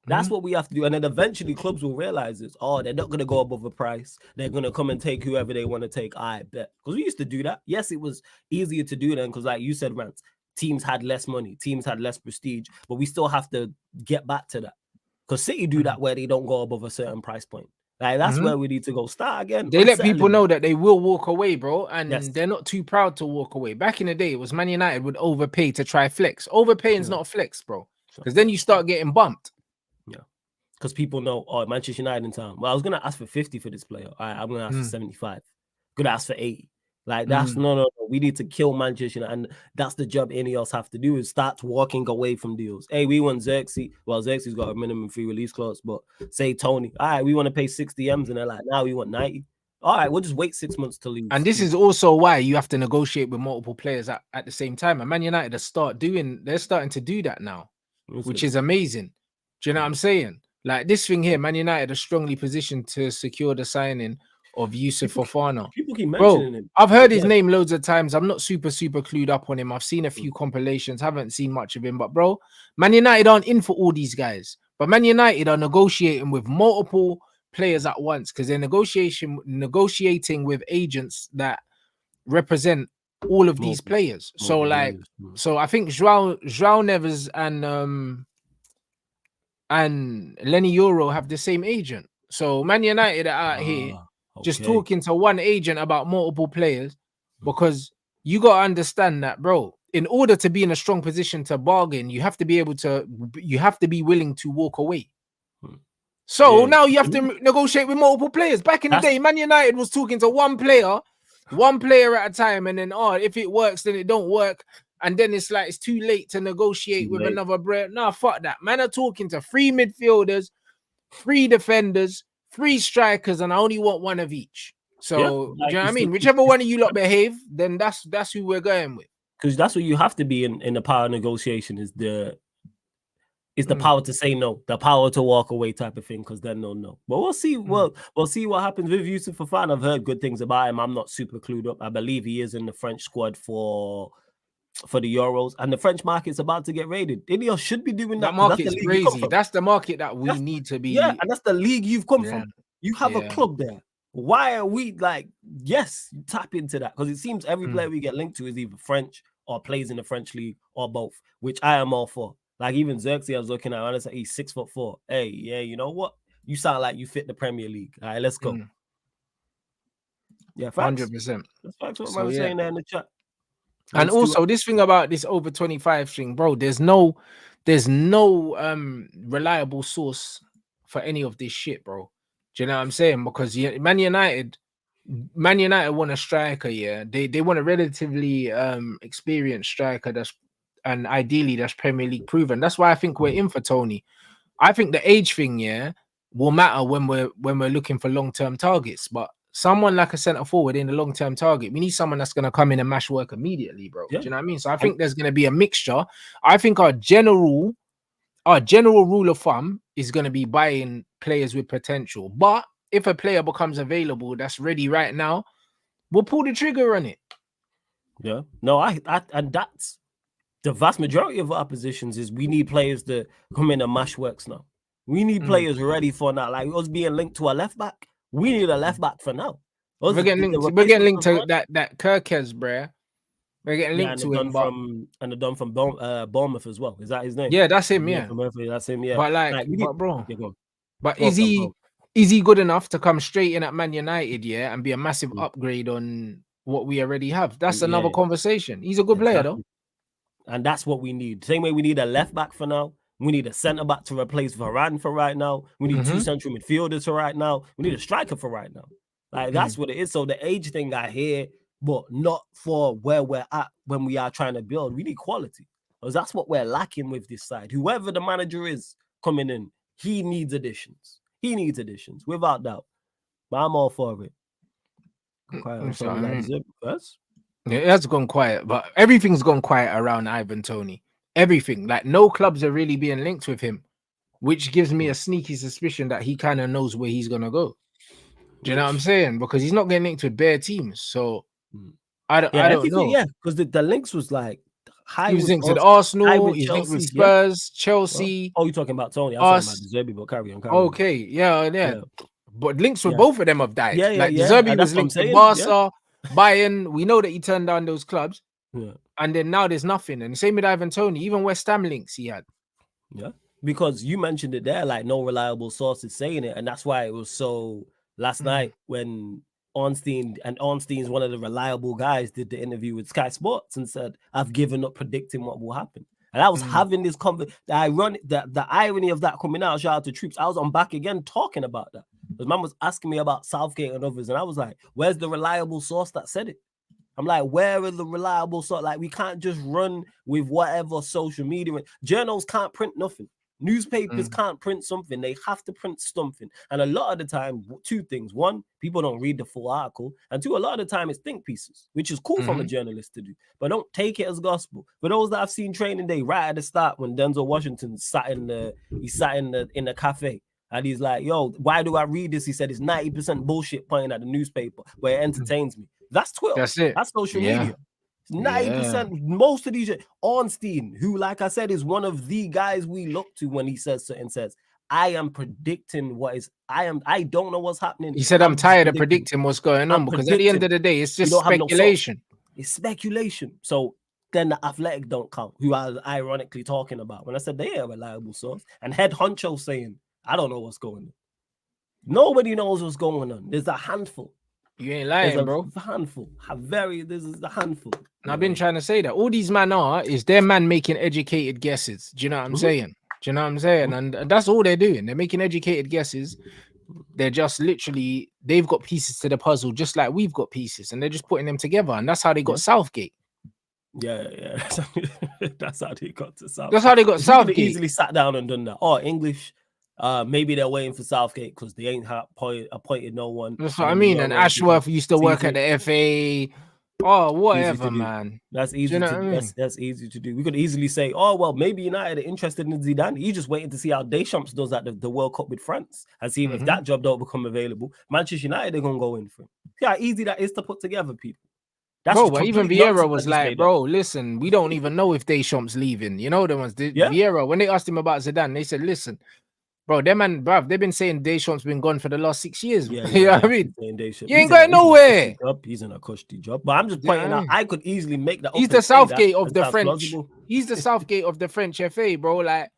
That's what we have to do. And then eventually clubs will realize this. Oh, they're not gonna go above the price. They're gonna come and take whoever they want to take. I bet. Because we used to do that. Yes, it was easier to do then because, like you said, Rants, teams had less money, teams had less prestige, but we still have to get back to that. Because City do that where they don't go above a certain price point. Like that's where we need to go. Start again. They let people know that they will walk away, bro, and they're not too proud to walk away. Back in the day, it was Man United would overpay to try flex. Overpaying is not a flex, bro, because then you start getting bumped. Yeah, because people know, oh, Manchester United in town. Well, I was gonna ask for 50 for this player. All right, I'm gonna ask for 75. Gonna ask for 80. Like that's no. We need to kill Manchester United, and that's the job any else have to do is start walking away from deals. Hey, we want ZIRKZEE. Well, ZIRKZEE's got a minimum free release clause, but say Tony, all right, we want to pay 60 M's, and they're like, now we want 90. All right, we'll just wait 6 months to leave. And this is also why you have to negotiate with multiple players at the same time. And Man United they're starting to do that now, which is amazing. Do you know what I'm saying? Like this thing here, Man United are strongly positioned to secure the signing of Yusuf Fofana. People keep mentioning him. I've heard his name loads of times. I'm not super clued up on him. I've seen a few compilations, haven't seen much of him. But bro, Man United aren't in for all these guys. But Man United are negotiating with multiple players at once because they're negotiating with agents that represent all of these players. So I think João Neves and Lenny Euro have the same agent. So Man United are out here just talking to one agent about multiple players because you got to understand that, bro, in order to be in a strong position to bargain, you have to be willing to walk away. So now you have to negotiate with multiple players. Back in the day, Man United was talking to one player at a time, and then if it works, then it don't work. And then it's like it's too late to negotiate with another brand. No, fuck that. Man are talking to 3 midfielders, 3 defenders, 3 strikers, and I only want one of each. So do you know what I mean? Whichever one of you lot behave, then that's who we're going with. Because that's what you have to be in the power negotiation is the It's the power to say no, the power to walk away type of thing, because then they'll know. But we'll see. We'll see what happens with Yusuf Fofana. I've heard good things about him. I'm not super clued up. I believe he is in the French squad for the Euros, and the French market's about to get raided. India should be doing that. That market's that's the league you come crazy. from. That's the market that we need to be. Yeah, and that's the league you've come from. You have a club there. Why are we like, yes, tap into that? Because it seems every player we get linked to is either French or plays in the French league or both, which I am all for. Like even ZIRKZEE, I was looking at, honestly, he's 6'4". Hey, yeah, you know what? You sound like you fit the Premier League. All right, let's go. Yeah, facts. 100%. That's facts what I'm saying there in the chat. And also this thing about this over 25 thing, bro, there's no reliable source for any of this shit, bro. Do you know what I'm saying? Because Man United want a striker, yeah. They want a relatively experienced striker and ideally that's Premier League proven. That's why I think we're in for Tony. I think the age thing, yeah, will matter when we're looking for long-term targets, but someone like a centre forward in the long-term target, we need someone that's going to come in and mash work immediately, bro. Do you know what I mean? So I think there's going to be a mixture. I think our general rule of thumb is going to be buying players with potential. But if a player becomes available that's ready right now, we'll pull the trigger on it. Yeah. No, and that's the vast majority of our positions is we need players to come in and mash works now. We need players ready for now. Like us being linked to a left back. We need a left back for now. We're getting linked to that Kirkes, bruh. We're getting linked to him, and the done from Bournemouth as well. Is that his name? Yeah, that's him. Yeah, that's him. Yeah, but is he good enough to come straight in at Man United? Yeah, and be a massive upgrade on what we already have. That's another conversation. He's a good player though, and that's what we need. Same way we need a left back for now. We need a centre back to replace Varane for right now. We need two central midfielders for right now. We need a striker for right now. Like that's what it is. So the age thing I hear, but not for where we're at when we are trying to build. We need quality, because that's what we're lacking with this side. Whoever the manager is coming in, he needs additions. He needs additions, without doubt. But I'm all for it. Yeah, it has gone quiet, but everything's gone quiet around Ivan Toney. Everything, like no clubs are really being linked with him, which gives me a sneaky suspicion that he kind of knows where he's gonna go. Do you know what I'm saying? Because he's not getting linked with bare teams, so I don't know. Yeah, because the links was like he was linked with Arsenal, he's linked with Spurs, Chelsea. Oh, you're talking about Tony? I was talking about ZIRKZEE, but carry on. Okay, yeah. But links with both of them have died. Like ZIRKZEE was linked to Barca, Bayern. We know that he turned down those clubs. Yeah. And then now there's nothing. And same with Ivan Toney, even West Ham links he had. Yeah, because you mentioned it there, like no reliable sources saying it. And that's why it was so last night when Ornstein's one of the reliable guys, did the interview with Sky Sports and said, I've given up predicting what will happen. And I was having this the irony of that coming out, shout out to Troops. I was on back again talking about that. Because man was asking me about Southgate and others. And I was like, where's the reliable source that said it? I'm like, where are the reliable sources? Like, we can't just run with whatever social media. Journals can't print nothing. Newspapers can't print something. They have to print something. And a lot of the time, two things. One, people don't read the full article. And two, a lot of the time it's think pieces, which is cool from a journalist to do. But don't take it as gospel. For those that have seen Training Day right at the start when Denzel Washington sat in the cafe. And he's like, yo, why do I read this? He said it's 90% bullshit pointing at the newspaper where it entertains me. That's Twitter. That's it. That's social media. 90%. Most of these, Ornstein, who, like I said, is one of the guys we look to when he says certain says, I am predicting I don't know what's happening. He said, I'm tired of predicting what's going on because at the end of the day, it's just speculation. It's speculation. So then the Athletic don't count, who I was ironically talking about when I said they are a reliable source. And Head Honcho saying, I don't know what's going on. Nobody knows what's going on. There's a handful. You ain't lying, bro. Handful. This is a handful. And I've been trying to say that all these men is their man making educated guesses. Do you know what I'm saying? Do you know what I'm saying? And that's all they're doing. They're making educated guesses. They're just literally, they've got pieces to the puzzle, just like we've got pieces, and they're just putting them together. And that's how they got Southgate. Yeah. That's how they got to Southgate. That's how they got Southgate. Easily sat down and done that. Oh, English. Maybe they're waiting for Southgate because they ain't appointed no one. That's what I mean. And Ashworth used to work at the FA. Oh, Easy whatever, to do. man. That's Do easy you know to what I mean? that's easy to do. We could easily say, oh well, maybe United are interested in Zidane. He's just waiting to see how Deschamps does at the World Cup with France and see if that job don't become available. Manchester United, they're gonna go in for him. See how easy that is to put together, people. That's Bro, but even complete Vieira nonsense. was like, bro, listen, we don't even know if Deschamps leaving. You know the ones. Vieira, when they asked him about Zidane, they said, listen, bro, them man, bruv, they've been saying Deschamps been gone for the last 6 years. Yeah, You know what I mean? You ain't going nowhere. He's in a cushy job. But I'm just You know pointing what I out, mean? I could easily make that up. He's the and say that, Southgate of and the sounds French. plausible. He's the Southgate of the French FA, bro. Like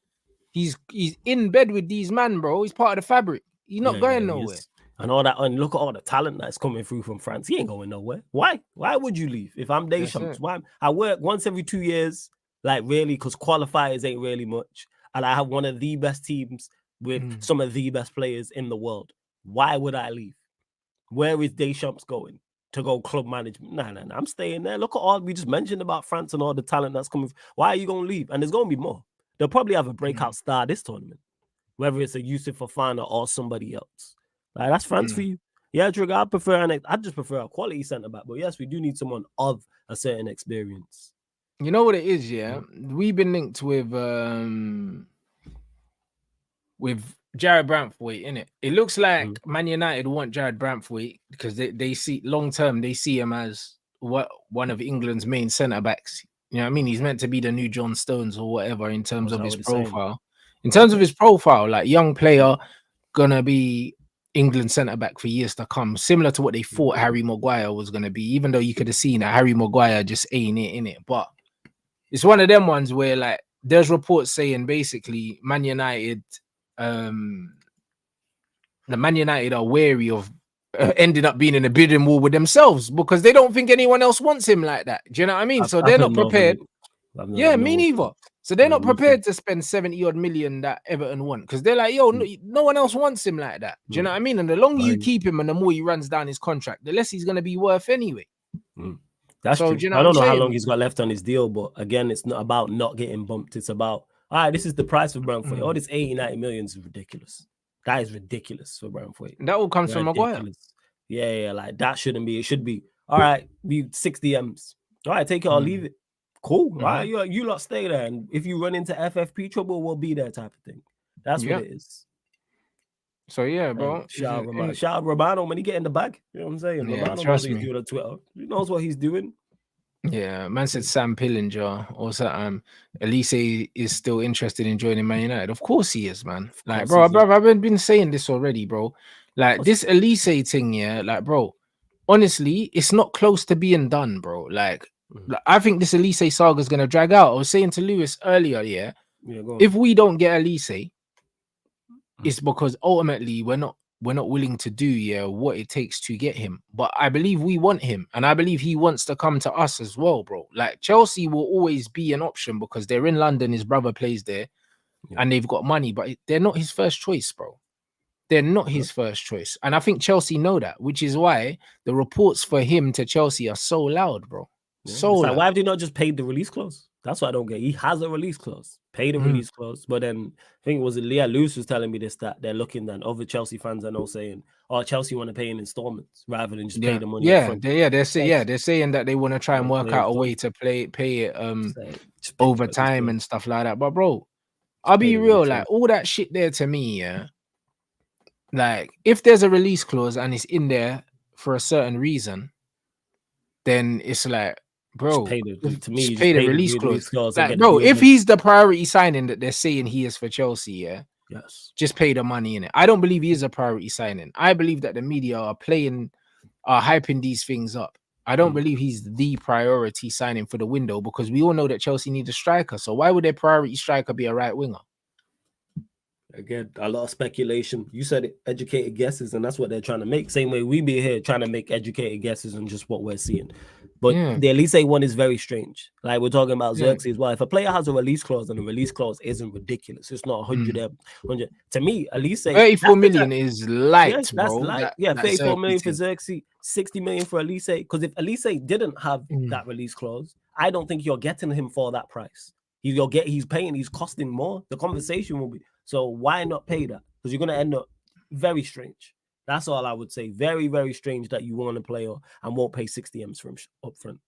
he's in bed with these men, bro. He's part of the fabric. He's not going nowhere. And all that, and look at all the talent that's coming through from France. He ain't going nowhere. Why? Why would you leave? If I'm Deschamps, why? I work once every 2 years, like really, because qualifiers ain't really much. And I have one of the best teams with some of the best players in the world. Why would I leave? Where is Deschamps going? To go club management? Nah. I'm staying there. Look at all we just mentioned about France and all the talent that's coming. Why are you going to leave? And there's going to be more. They'll probably have a breakout star this tournament, whether it's a Yusuf Fofana or somebody else. Like, that's France for you. Yeah, Trigger, I just prefer a quality centre back. But yes, we do need someone of a certain experience. You know what it is, yeah? We've been linked with Jared Brantwaite, innit? It looks like Man United want Jared Brantwaite because they see long term, they see him as one of England's main centre backs. You know what I mean? He's meant to be the new John Stones or whatever in terms of his profile. In terms of his profile, like young player, gonna be England centre back for years to come, similar to what they thought Harry Maguire was gonna be, even though you could have seen that Harry Maguire just ain't it in it. But it's one of them ones where like there's reports saying basically Man United, the Man United are wary of ending up being in a bidding war with themselves because they don't think anyone else wants him like that. Do you know what I mean? So they're not prepared. Yeah, me neither. So they're not prepared to spend 70 odd million that Everton want because they're like, yo, no one else wants him like that. Do you know what I mean? And the longer you keep him and the more he runs down his contract, the less he's going to be worth anyway. That's true. I don't know how long he's got left on his deal, but again, it's not about not getting bumped. It's about, all right, this is the price for Brantwaite. All this 80, 90 million is ridiculous. That is ridiculous for Brantwaite. That all comes from Maguire. Yeah, like that shouldn't be. It should be, all right, be 60 M's. All right, take it or leave it. Cool. All right, you lot stay there. And if you run into FFP trouble, we'll be there type of thing. That's what it is. So yeah, bro. Shout out Romano when he get in the bag. You know what I'm saying? Yeah, Romano knows what he's doing on Twitter. He knows what he's doing. Yeah, man said Sam Pillinger or something. Elise is still interested in joining Man United. Of course he is, man. Like, bro, I've been saying this already, bro. Like this Elise thing, yeah. Like, bro, honestly, it's not close to being done, bro. Like I think this Elise saga is gonna drag out. I was saying to Lewis earlier, yeah. If we don't get Elise, it's because ultimately we're not willing to do what it takes to get him. But I believe we want him, and I believe he wants to come to us as well, bro. Like Chelsea will always be an option because they're in London, his brother plays there, and they've got money, but they're not his first choice, bro. They're not his first choice. And I think Chelsea know that, which is why the reports for him to Chelsea are so loud, bro. So like, why have they not just paid the release clause? That's what I don't get. He has a release clause, paid a release clause, but then I think it was Leah Lewis was telling me this, that they're looking at other Chelsea fans are now saying, oh, Chelsea want to pay in installments rather than just pay the money. They're saying that they want to try and work out a way to pay it over time and stuff like that. But bro, I'll be real, like all that shit there to me, yeah. Like if there's a release clause and it's in there for a certain reason, then it's like, bro, pay the release clause. Like, bro, if he's the priority signing that they're saying he is for Chelsea, yeah, just pay the money in it. I don't believe he is a priority signing. I believe that the media are hyping these things up. I don't believe he's the priority signing for the window because we all know that Chelsea need a striker. So why would their priority striker be a right winger? Again, a lot of speculation. You said it, educated guesses, and that's what they're trying to make. Same way we be here trying to make educated guesses on just what we're seeing. But the Elise one is very strange. Like we're talking about ZIRKZEE as well. If a player has a release clause and the release clause isn't ridiculous, it's not 100. To me, Elise 34 million is light, that's bro. Light. 34 million for ZIRKZEE, 60 million for Elise. Because if Elise didn't have that release clause, I don't think you're getting him for that price. He's costing more. The conversation will be, so why not pay that? Because you're going to end up very strange. That's all I would say. Very, very strange that you want a player and won't pay 60 M's for him up front.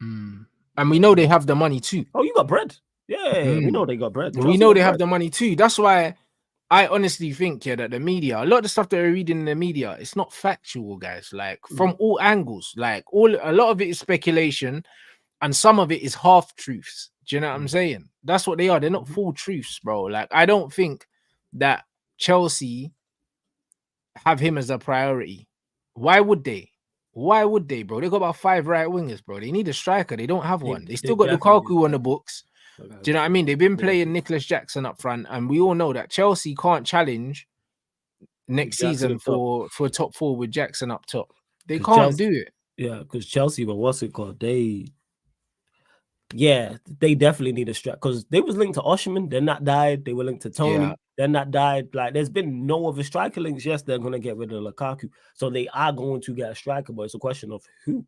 And we know they have the money too. Oh, you got bread. Yeah, we know they got bread. We know they have the money too. That's why I honestly think that the media, a lot of the stuff that we're reading in the media, it's not factual, guys. Like from all angles, like a lot of it is speculation, and some of it is half truths. Do you know what I'm saying? That's what they are. They're not full truths, bro. Like I don't think that Chelsea have him as a priority. Why would they? Why would they, bro? They got about 5 right wingers, bro. They need a striker. They don't have one. They still got Lukaku on the books. Do you know what I mean? They've been playing Nicholas Jackson up front, and we all know that Chelsea can't challenge next season for top 4 with Jackson up top. They can't do it. Yeah, because Chelsea, but what's it called? They definitely need a strike because they was linked to Osimhen, then that died. They were linked to Tony, then that died. Like there's been no other striker links. Yes, they're gonna get rid of Lukaku, so they are going to get a striker, but it's a question of who.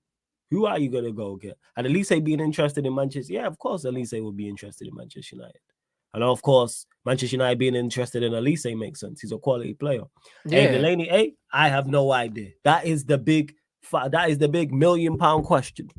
Who are you gonna go get? And Elise being interested in Manchester, yeah, of course, Elise would be interested in Manchester United. And of course, Manchester United being interested in Elise makes sense. He's a quality player. Yeah. Hey, Delaney, I have no idea. That is the big £1 million question.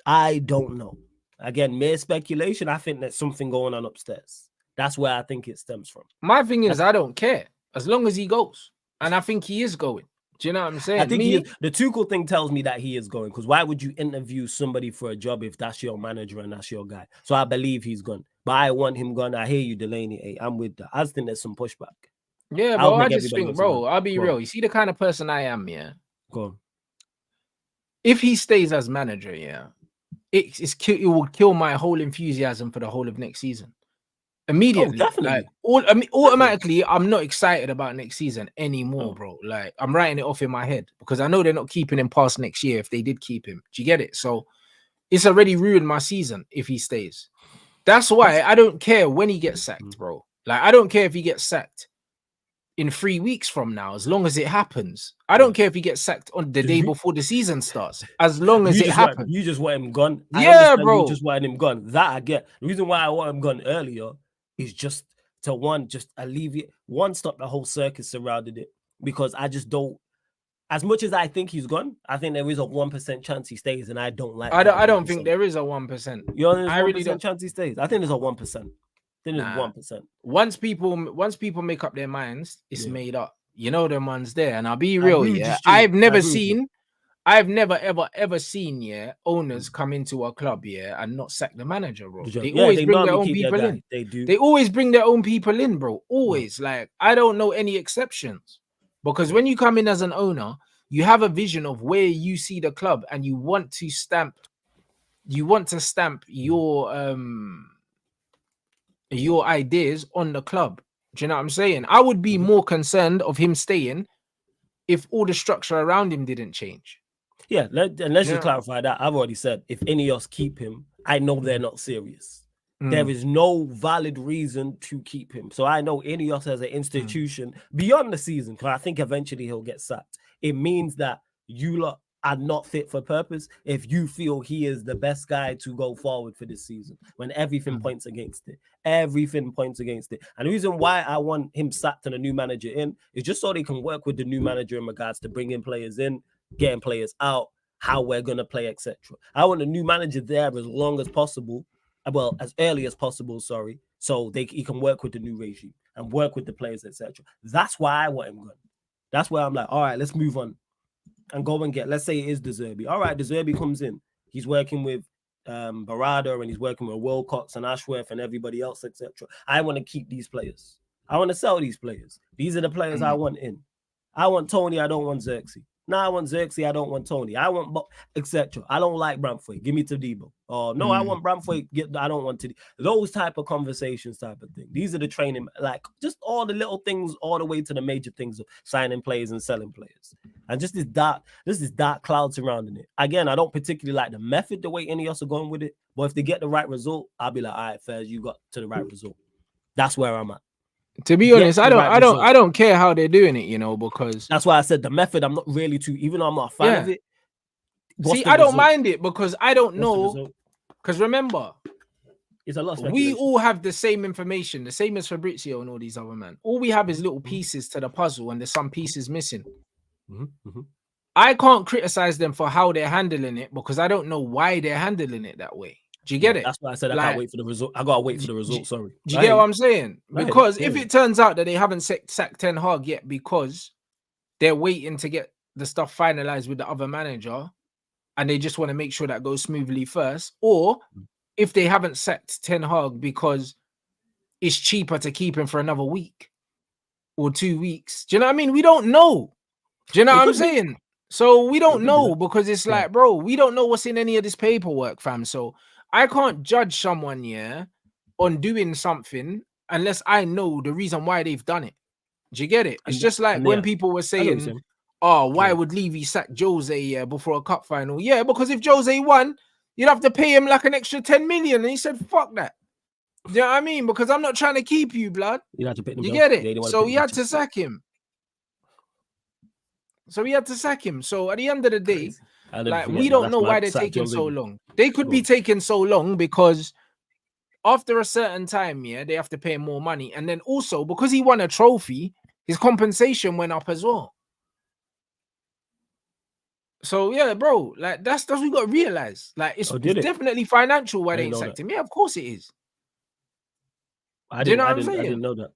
I don't know. Again, mere speculation. I think there's something going on upstairs. That's where I think it stems from. My thing is, I don't care as long as he goes, and I think he is going. Do you know what I'm saying? I think the Tuchel thing tells me that he is going, because why would you interview somebody for a job if that's your manager and that's your guy? So I believe he's gone, but I want him gone. I hear you, Delaney. Hey, I'm with that. I just think there's some pushback. Yeah, bro. I just think, bro, I'll be real. You see the kind of person I am, yeah. Go on. If he stays as manager, yeah, it will kill my whole enthusiasm for the whole of next season. Immediately, like automatically, I'm not excited about next season anymore, bro. Like I'm writing it off in my head because I know they're not keeping him past next year if they did keep him. Do you get it? So it's already ruined my season if he stays. That's why I don't care when he gets sacked, bro. Like I don't care if he gets sacked in 3 weeks from now, as long as it happens. I don't care if he gets sacked on the day before the season starts, as long as it happens. You just want him gone. Yeah, bro. You just want him gone. That I get. The reason why I want him gone earlier is just to just alleviate, stop the whole circus surrounding it, because I just don't. As much as I think he's gone, I think there is a 1% chance he stays, and I don't like. I don't think there is a 1%. I really don't chance he stays. I think there's a 1%. Then it's 1%. Once people make up their minds, it's made up. You know them ones there, and I'll be real. Yeah, I've never ever seen owners come into a club and not sack the manager, bro. They always bring their own people in. They do. They always bring their own people in, bro. Always. Like I don't know any exceptions, because when you come in as an owner, you have a vision of where you see the club, and you want to stamp your ideas on the club. Do you know what I'm saying? I would be more concerned of him staying if all the structure around him didn't change. Yeah, let's just clarify that. I've already said if any of us keep him, I know they're not serious. There is no valid reason to keep him. So I know Ineos as an institution beyond the season, because I think eventually he'll get sacked. It means that you lot are not fit for purpose if you feel he is the best guy to go forward for this season, when everything points against it. Everything points against it. And the reason why I want him sacked and a new manager in is just so they can work with the new manager in regards to bringing players in, getting players out, how we're going to play, etc. I want a new manager there as long as possible, well, as early as possible, sorry, so he can work with the new regime and work with the players, etc. That's why I want him gone. That's why I'm like, all right, let's move on and go and get, let's say it is ZIRKZEE. All right, ZIRKZEE comes in. He's working with Barada, and he's working with Wilcox and Ashworth and everybody else, etc. I want to keep these players. I want to sell these players. These are the players I want in. I want Tony. I don't want ZIRKZEE. No, I want ZIRKZEE. I don't want Tony. I want etc. I don't like Bramford. Give me Todibo. Oh no, I want Bramford. I don't want Todibo. Those type of conversations, type of thing. These are the training, like just all the little things, all the way to the major things of signing players and selling players, and just this dark cloud surrounding it. Again, I don't particularly like the method, the way any of us are going with it. But if they get the right result, I'll be like, all right, Fairs, you got to the right result. That's where I'm at. To be honest, I don't care how they're doing it, because that's why I said the method. I'm not really too, even though I'm not a fan of it. See, I don't mind it because I don't know. Because remember, it's a lot. We all have the same information, the same as Fabrizio and all these other men. All we have is little pieces to the puzzle, and there's some pieces missing. I can't criticize them for how they're handling it because I don't know why they're handling it that way. Do you get it? That's why I said I can't wait for the result. I gotta wait for the result. Sorry. Do you get what I'm saying? Because if it turns out that they haven't sacked Ten Hag yet because they're waiting to get the stuff finalized with the other manager and they just want to make sure that goes smoothly first, or if they haven't sacked Ten Hag because it's cheaper to keep him for another week or 2 weeks. Do you know what I mean? We don't know. Do you know what I'm saying? So we don't know because it's like, bro, we don't know what's in any of this paperwork, fam. So I can't judge someone, on doing something unless I know the reason why they've done it. Do you get it? It's just like when people were saying, oh, why would Levy sack Jose before a cup final? Yeah, because if Jose won, you'd have to pay him like an extra 10 million. And he said, fuck that. Do you know what I mean? Because I'm not trying to keep you, blood. You have to pick them. You get it? So he had to sack him. So at the end of the day, like, we don't know why they're taking so long. They could be taking so long because after a certain time, they have to pay him more money. And then also because he won a trophy, his compensation went up as well. So yeah, bro, like that's what we got to realize. Like it's definitely financial why they ain't sacked him. Yeah, of course it is. Do you know what I'm saying? I didn't know that.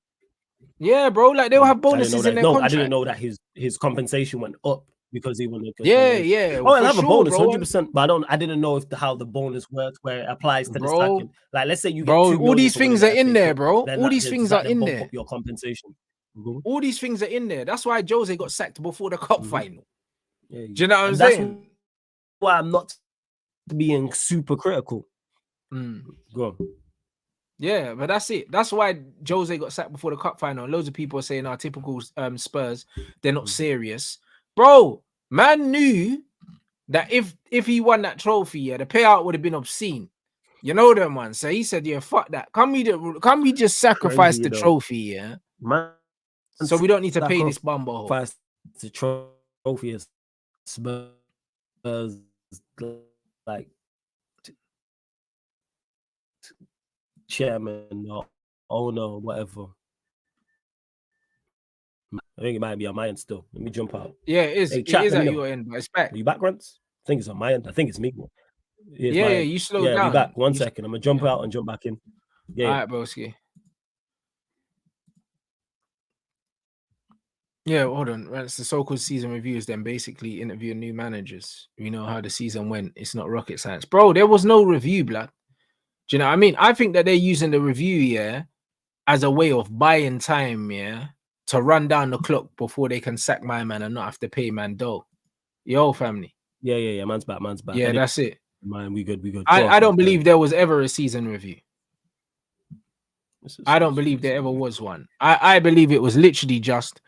Yeah, bro. Like they'll have bonuses in their contract. I didn't know that his compensation went up because he won. Yeah. Oh, I'll have a bonus, 100%. But I didn't know how the bonus works, where it applies to the stacking. Like, let's say you get 2 all these things are in there, bro. All these things are in there. Your compensation. All these things are in there. That's why Jose got sacked before the cup final. Yeah, do you know what I'm saying? That's why I'm not being super critical. Go on. Yeah, but that's it. That's why Jose got sacked before the cup final. And loads of people are saying, our typical Spurs, they're not serious. Bro, man knew that if he won that trophy, the payout would have been obscene. You know them ones. So he said, yeah, fuck that. Can we just sacrifice the trophy, Man, so we don't need to pay this bumble. The trophy is Spurs, like chairman or owner, whatever. I think it might be on my end still. Let me jump out. Yeah, it is. It is at your end, but it's back. Are you back, Rants? I think it's on my end. I think it's me. Yeah, you slow down. Be back. 1 second. I'm gonna jump out and jump back in. Yeah. All right, broski. Yeah, hold on. That's the so-called season reviews. Then basically interviewing new managers. We know how the season went. It's not rocket science, bro. There was no review, blood. Do you know what I mean? I think that they're using the review, as a way of buying time, to run down the clock before they can sack my man and not have to pay man dough. Yo, family. Yeah. Man's back. Yeah, that's it. Man, we good. I don't believe there was ever a season review. I don't believe there ever was one. I believe it was literally just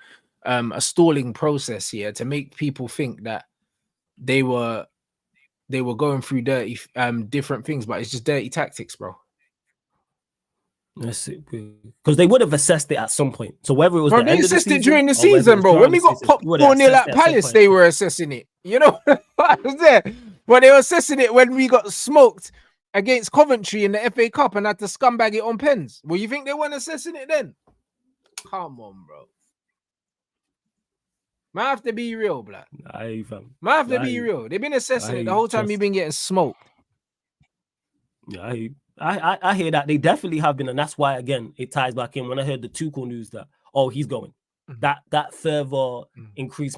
a stalling process here to make people think that they were going through dirty different things, but it's just dirty tactics, bro. That's it, because they would have assessed it at some point. So whether it was they assessed it during the season, bro. When we got popped 4-0 at Palace, they were assessing it. You know, I was there. But they were assessing it when we got smoked against Coventry in the FA Cup and had to scumbag it on pens. Well, you think they weren't assessing it then? Come on, bro. Might have to be real, blood. Might have to be real. They've been assessing it the whole time. You've been getting smoked. Yeah, I hear that. They definitely have been, and that's why, again, it ties back in. When I heard the Tuchel news that, he's going, that further increased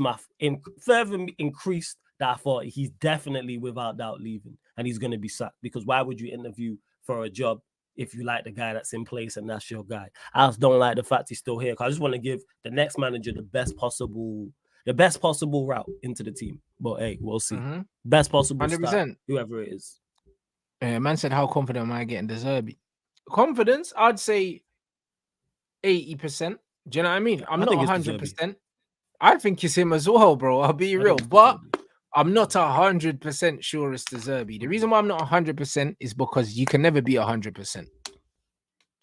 that I thought he's definitely without doubt leaving, and he's going to be sacked, because why would you interview for a job if you like the guy that's in place and that's your guy? I just don't like the fact he's still here, because I just want to give the next manager the best possible route into the team. But hey, we'll see. Best possible 100%. Start, whoever it is. Man said, how confident am I getting ZIRKZEE? Confidence, I'd say 80%. Do you know what I mean? I'm not 100%. I think it's him as well, bro. I'll be real. But I'm not 100% sure it's ZIRKZEE. The reason why I'm not 100% is because you can never be 100%.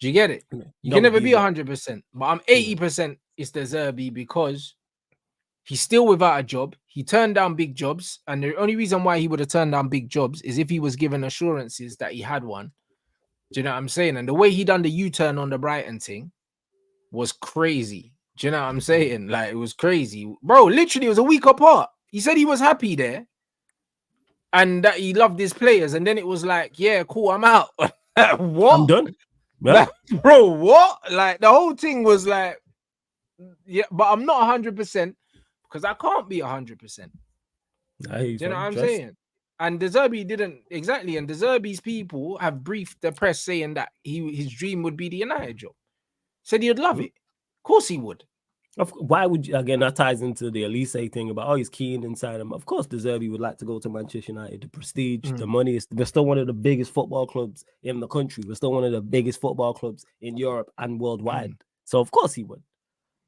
Do you get it? You can never be 100%. But I'm 80% it's ZIRKZEE because he's still without a job. He turned down big jobs. And the only reason why he would have turned down big jobs is if he was given assurances that he had one. Do you know what I'm saying? And the way he done the U-turn on the Brighton thing was crazy. Do you know what I'm saying? Like, it was crazy. Bro, literally, it was a week apart. He said he was happy there and that he loved his players. And then it was like, yeah, cool, I'm out. What? I'm done. Yeah. Like, bro, what? Like, the whole thing was like, yeah, but I'm not 100% because I can't be 100%. Do you know what I'm saying? And ZIRKZEE didn't exactly. And ZIRKZEE's people have briefed the press saying that his dream would be the United job. Said he'd love it. Of course he would. Why would you, again, that ties into the Elise thing about, he's keen inside him. Of course, ZIRKZEE would like to go to Manchester United. The prestige, the money, we're still one of the biggest football clubs in the country. We're still one of the biggest football clubs in Europe and worldwide. So of course he would.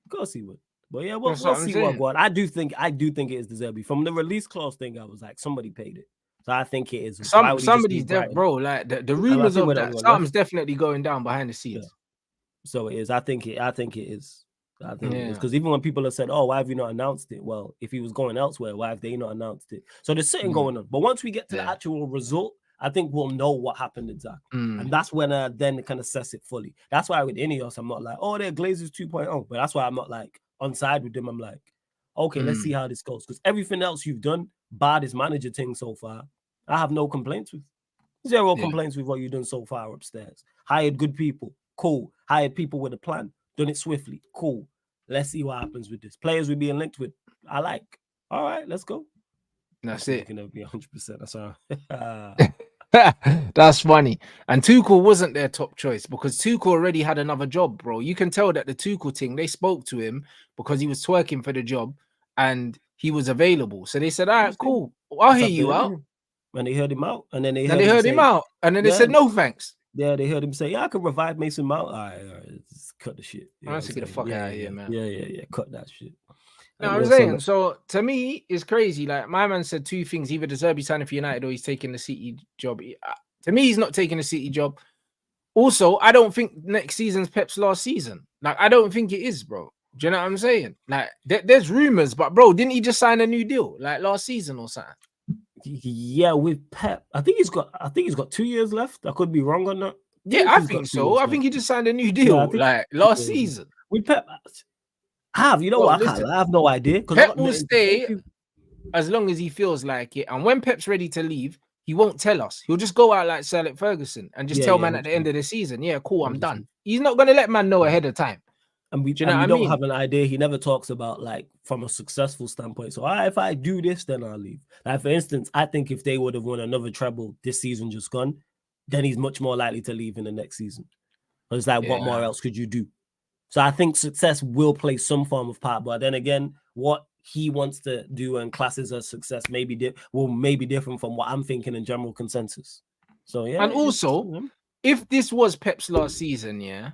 Of course he would. But yeah, we'll see what going. I do think it is ZIRKZEE. From the release clause thing, I was like, somebody paid it. So I think it is. Somebody's bro. Like the rumors of that, something's definitely going down behind the scenes. Yeah. So it is. I think it is. I think it is. Because even when people have said, "Oh, why have you not announced it?" Well, if he was going elsewhere, why have they not announced it? So there's something going on. But once we get to the actual result, I think we'll know what happened exactly. And that's when I then kind of assess it fully. That's why with Ineos, I'm not like, oh, they're Glazers 2.0. But that's why I'm not like on side with them. I'm like, okay, let's see how this goes. Because everything else you've done, bar this manager thing so far, I have no complaints with. Zero complaints with what you've done so far upstairs. Hired good people. Cool. Hired people with a plan. Done it swiftly. Cool. Let's see what happens with this. Players we're being linked with. I like. All right, let's go. That's it. Going to be 100%. That's all. That's funny. And Tuchel wasn't their top choice because Tuchel already had another job, bro. You can tell that the Tuchel thing, they spoke to him because he was twerking for the job and he was available. So they said, all right, cool. I'll hear you out. And they heard him out. And then they heard him out. And then they said, no, thanks. Yeah, they heard him say, yeah, I can revive Mason Mount. All right, just cut the shit. I have to get the fuck out of here, man. Yeah, cut that shit. No, I'm saying, so to me, it's crazy. Like, my man said two things. Either ZIRKZEE signing for United or he's taking the City job. To me, he's not taking the City job. Also, I don't think next season's Pep's last season. Like, I don't think it is, bro. Do you know what I'm saying? Like, there's rumors, but bro, didn't he just sign a new deal like last season or something? Yeah, with Pep, I think he's got 2 years left. I could be wrong on that. I think so. I think he just signed a new deal like last season. With Pep, I have no idea. Pep will stay as long as he feels like it. And when Pep's ready to leave, he won't tell us. He'll just go out like Sir Alex Ferguson and just tell man at the end of the season, yeah, cool, I'm done. He's not going to let man know ahead of time. And we don't have an idea. He never talks about like from a successful standpoint. So if I do this, then I'll leave. Like for instance, I think if they would have won another treble this season just gone, then he's much more likely to leave in the next season. But it's like, what more else could you do? So I think success will play some form of part. But then again, what he wants to do and classes as success may be different from what I'm thinking in general consensus. So yeah. And also, if this was Pep's last season,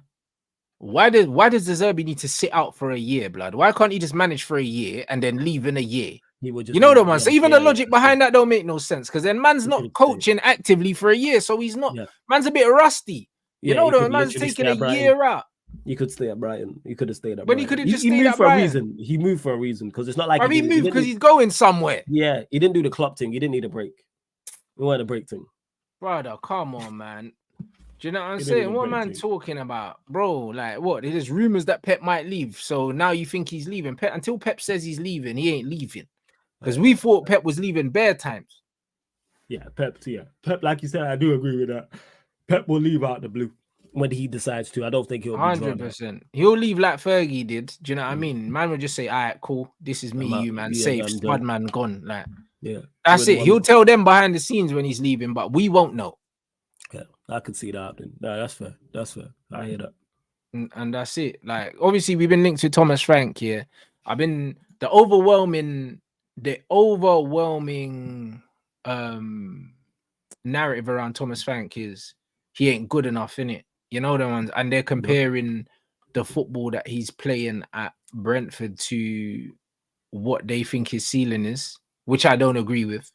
why does ZIRKZEE need to sit out for a year, blood? Why can't he just manage for a year and then leave in a year? He would just, you know what man. So even the logic behind that don't make no sense because then man's not coaching actively for a year, so he's not. Man's a bit rusty. You know what man's taking a year out. He could stay at Brighton. He could have stayed at Brighton. But he could have just stayed at Brighton. Reason. He moved for a reason because it's not like he moved because he's going somewhere. Yeah, he didn't do the club thing. He didn't need a break. We wanted a break thing. Brother, come on, man. Do you know what I'm saying? What man talking about, bro? Like what? There's rumors that Pep might leave. So now you think he's leaving? Pep, until Pep says he's leaving, he ain't leaving. Because we thought Pep was leaving bare times. Yeah, Pep. Pep, like you said, I do agree with that. Pep will leave out the blue when he decides to. I don't think he'll 100%. He'll leave like Fergie did. Do you know what I mean? Man would just say, "All right, cool. This is me, you man. Safe, squad man gone." Like, that's it. He'll tell them behind the scenes when he's leaving, but we won't know. Yeah, I could see that happening. No, that's fair. That's fair. I hear that. And that's it. Like, obviously, we've been linked to Thomas Frank here. The overwhelming narrative around Thomas Frank is he ain't good enough, innit? You know the ones, and they're comparing the football that he's playing at Brentford to what they think his ceiling is, which I don't agree with.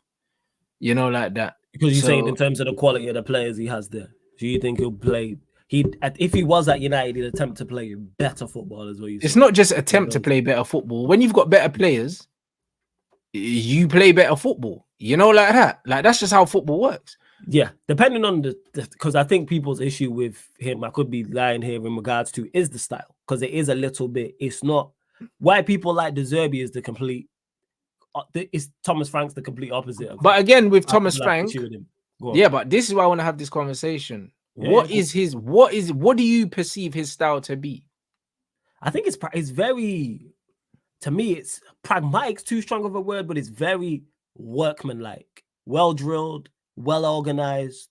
You know, like that. Because you're saying in terms of the quality of the players he has there. Do you think he'll play? If he was at United, he'd attempt to play better football as well. It's not just attempt to play better football. When you've got better players, you play better football. You know, like that. Like that's just how football works. Yeah, depending on because I think people's issue with him, I could be lying here in regards to, is the style. because it is a little bit. It's not why people like ZIRKZEE is the complete. It's Thomas Frank's the complete opposite of. But again, with Thomas I'd like to Frank, cheer with him. yeah, but this is why I want to have this conversation. Yeah, what yeah, is his? What do you perceive his style to be? I think it's very, to me, it's pragmatic's too strong of a word, but it's very workmanlike, well drilled, well organized.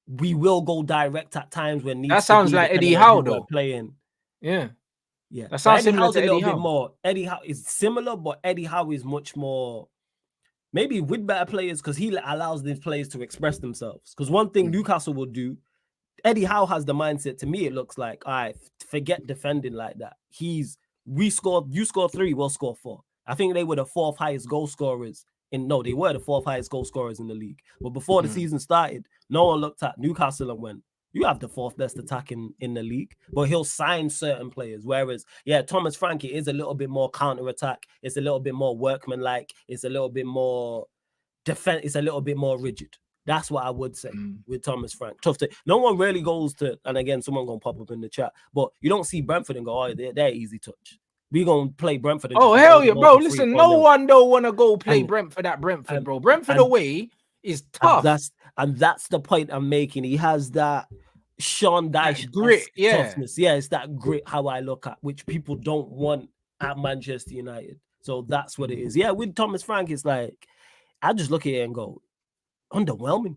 We will go direct at times when needs. That sounds to be, like Eddie depending on Howe, who we're though. playing. Yeah, Yeah, that sounds Eddie similar Howe's to a little Eddie bit Howe. more. Eddie Howe is similar, but Eddie Howe is much more. Maybe with better players because he allows these players to express themselves. Because one thing Newcastle will do, Eddie Howe has the mindset. To me, it looks like, all right, forget defending like that. You score 3, we'll score 4. I think they were the 4th highest goal scorers. They were the 4th highest goal scorers in the league. But before the season started, no one looked at Newcastle and went, you have the 4th best attack in the league. But he'll sign certain players. Whereas, Thomas Frank is a little bit more counter-attack. It's a little bit more workmanlike. It's a little bit more defense. It's a little bit more rigid. That's what I would say with Thomas Frank. Tough to. No one really goes to, and again, someone gonna pop up in the chat, but you don't see Brentford and go, oh, they're easy touch. We gonna play Brentford. Oh hell yeah, bro! Listen, no one don't want to go play Brentford at Brentford, bro. Brentford away is tough. And that's the point I'm making. He has that Sean Dyche grit, toughness. Yeah, it's that grit. How I look at, which people don't want at Manchester United. So that's what it is. Yeah, with Thomas Frank, it's like I just look at it and go, underwhelming.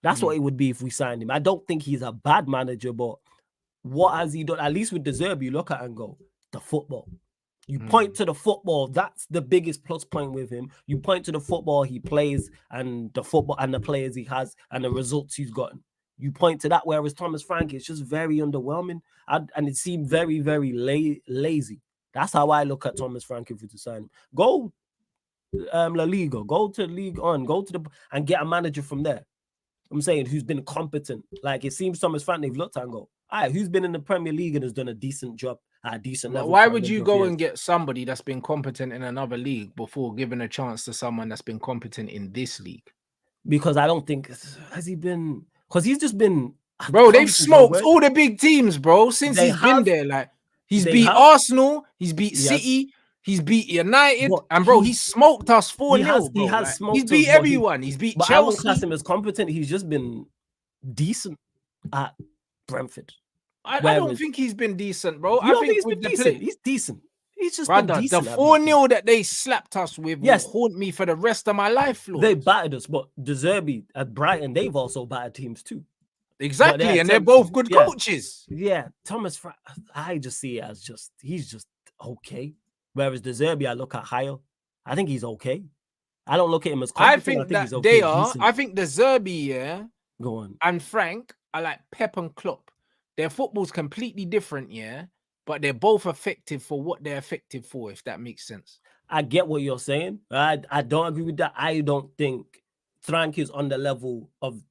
That's what it would be if we signed him. I don't think he's a bad manager, but what has he done? At least with ZIRKZEE, you look at it and go, the football. You point to the football. That's the biggest plus point with him. You point to the football he plays and the football and the players he has and the results he's gotten. You point to that, whereas Thomas Frank is just very underwhelming. And it seemed very, very lazy. That's how I look at Thomas Frank if we to sign him. Go La Liga, go to League On, and get a manager from there. I'm saying who's been competent. Like it seems Thomas Frank, they've looked at and go, all right, who's been in the Premier League and has done a decent job at a decent level? Why would you go and get somebody that's been competent in another league before giving a chance to someone that's been competent in this league? Because I don't think has he been. Because he's just been. Bro, they've smoked all the big teams, bro, since he's been there. Like he's beat Arsenal, he's beat City. He's beat United, and bro, he smoked us 4-0. He has smoked. He's beat everyone. He's beat Chelsea. I won't class him as competent. He's just been decent at Brentford. I don't think he's been decent, bro. I think he's been decent. He's decent. He's just been decent. The 4-0 that they slapped us with will haunt me for the rest of my life, Lord. They battered us, but ZIRKZEE at Brighton, they've also battered teams too. Exactly, and they're both good coaches. Yeah, Thomas Frank, I just see it as he's just okay. Whereas ZIRKZEE, I look at higher. I think he's okay. I don't look at him as competent. I think that he's okay, they are. Decent. I think ZIRKZEE, go on, and Frank are like Pep and Klopp. Their football's completely different, but they're both effective for what they're effective for, if that makes sense. I get what you're saying. I don't agree with that. I don't think Frank is on the level of.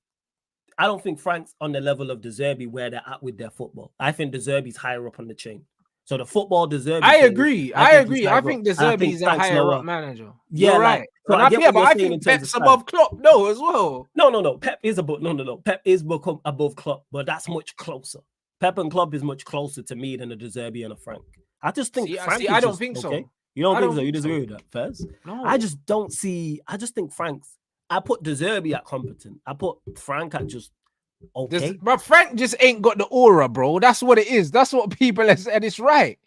I don't think Frank's on the level of ZIRKZEE where they're at with their football. I think ZIRKZEE's higher up on the chain. So the football ZIRKZEE. I agree. I think ZIRKZEE is a higher up manager. Yeah, you're right. So but I think Pep's above Klopp, as well. No. Pep is above. No. Pep is above Klopp, but that's much closer. Pep and Klopp is much closer to me than a ZIRKZEE and a Frank. I just think Frank. I don't think so. You don't think so? You disagree with that, Fez? No. I just don't see. I just think Frank's. I put ZIRKZEE at competent. I put Frank at just. Okay, but Frank just ain't got the aura, bro. That's what it is. That's what people have said. It's right.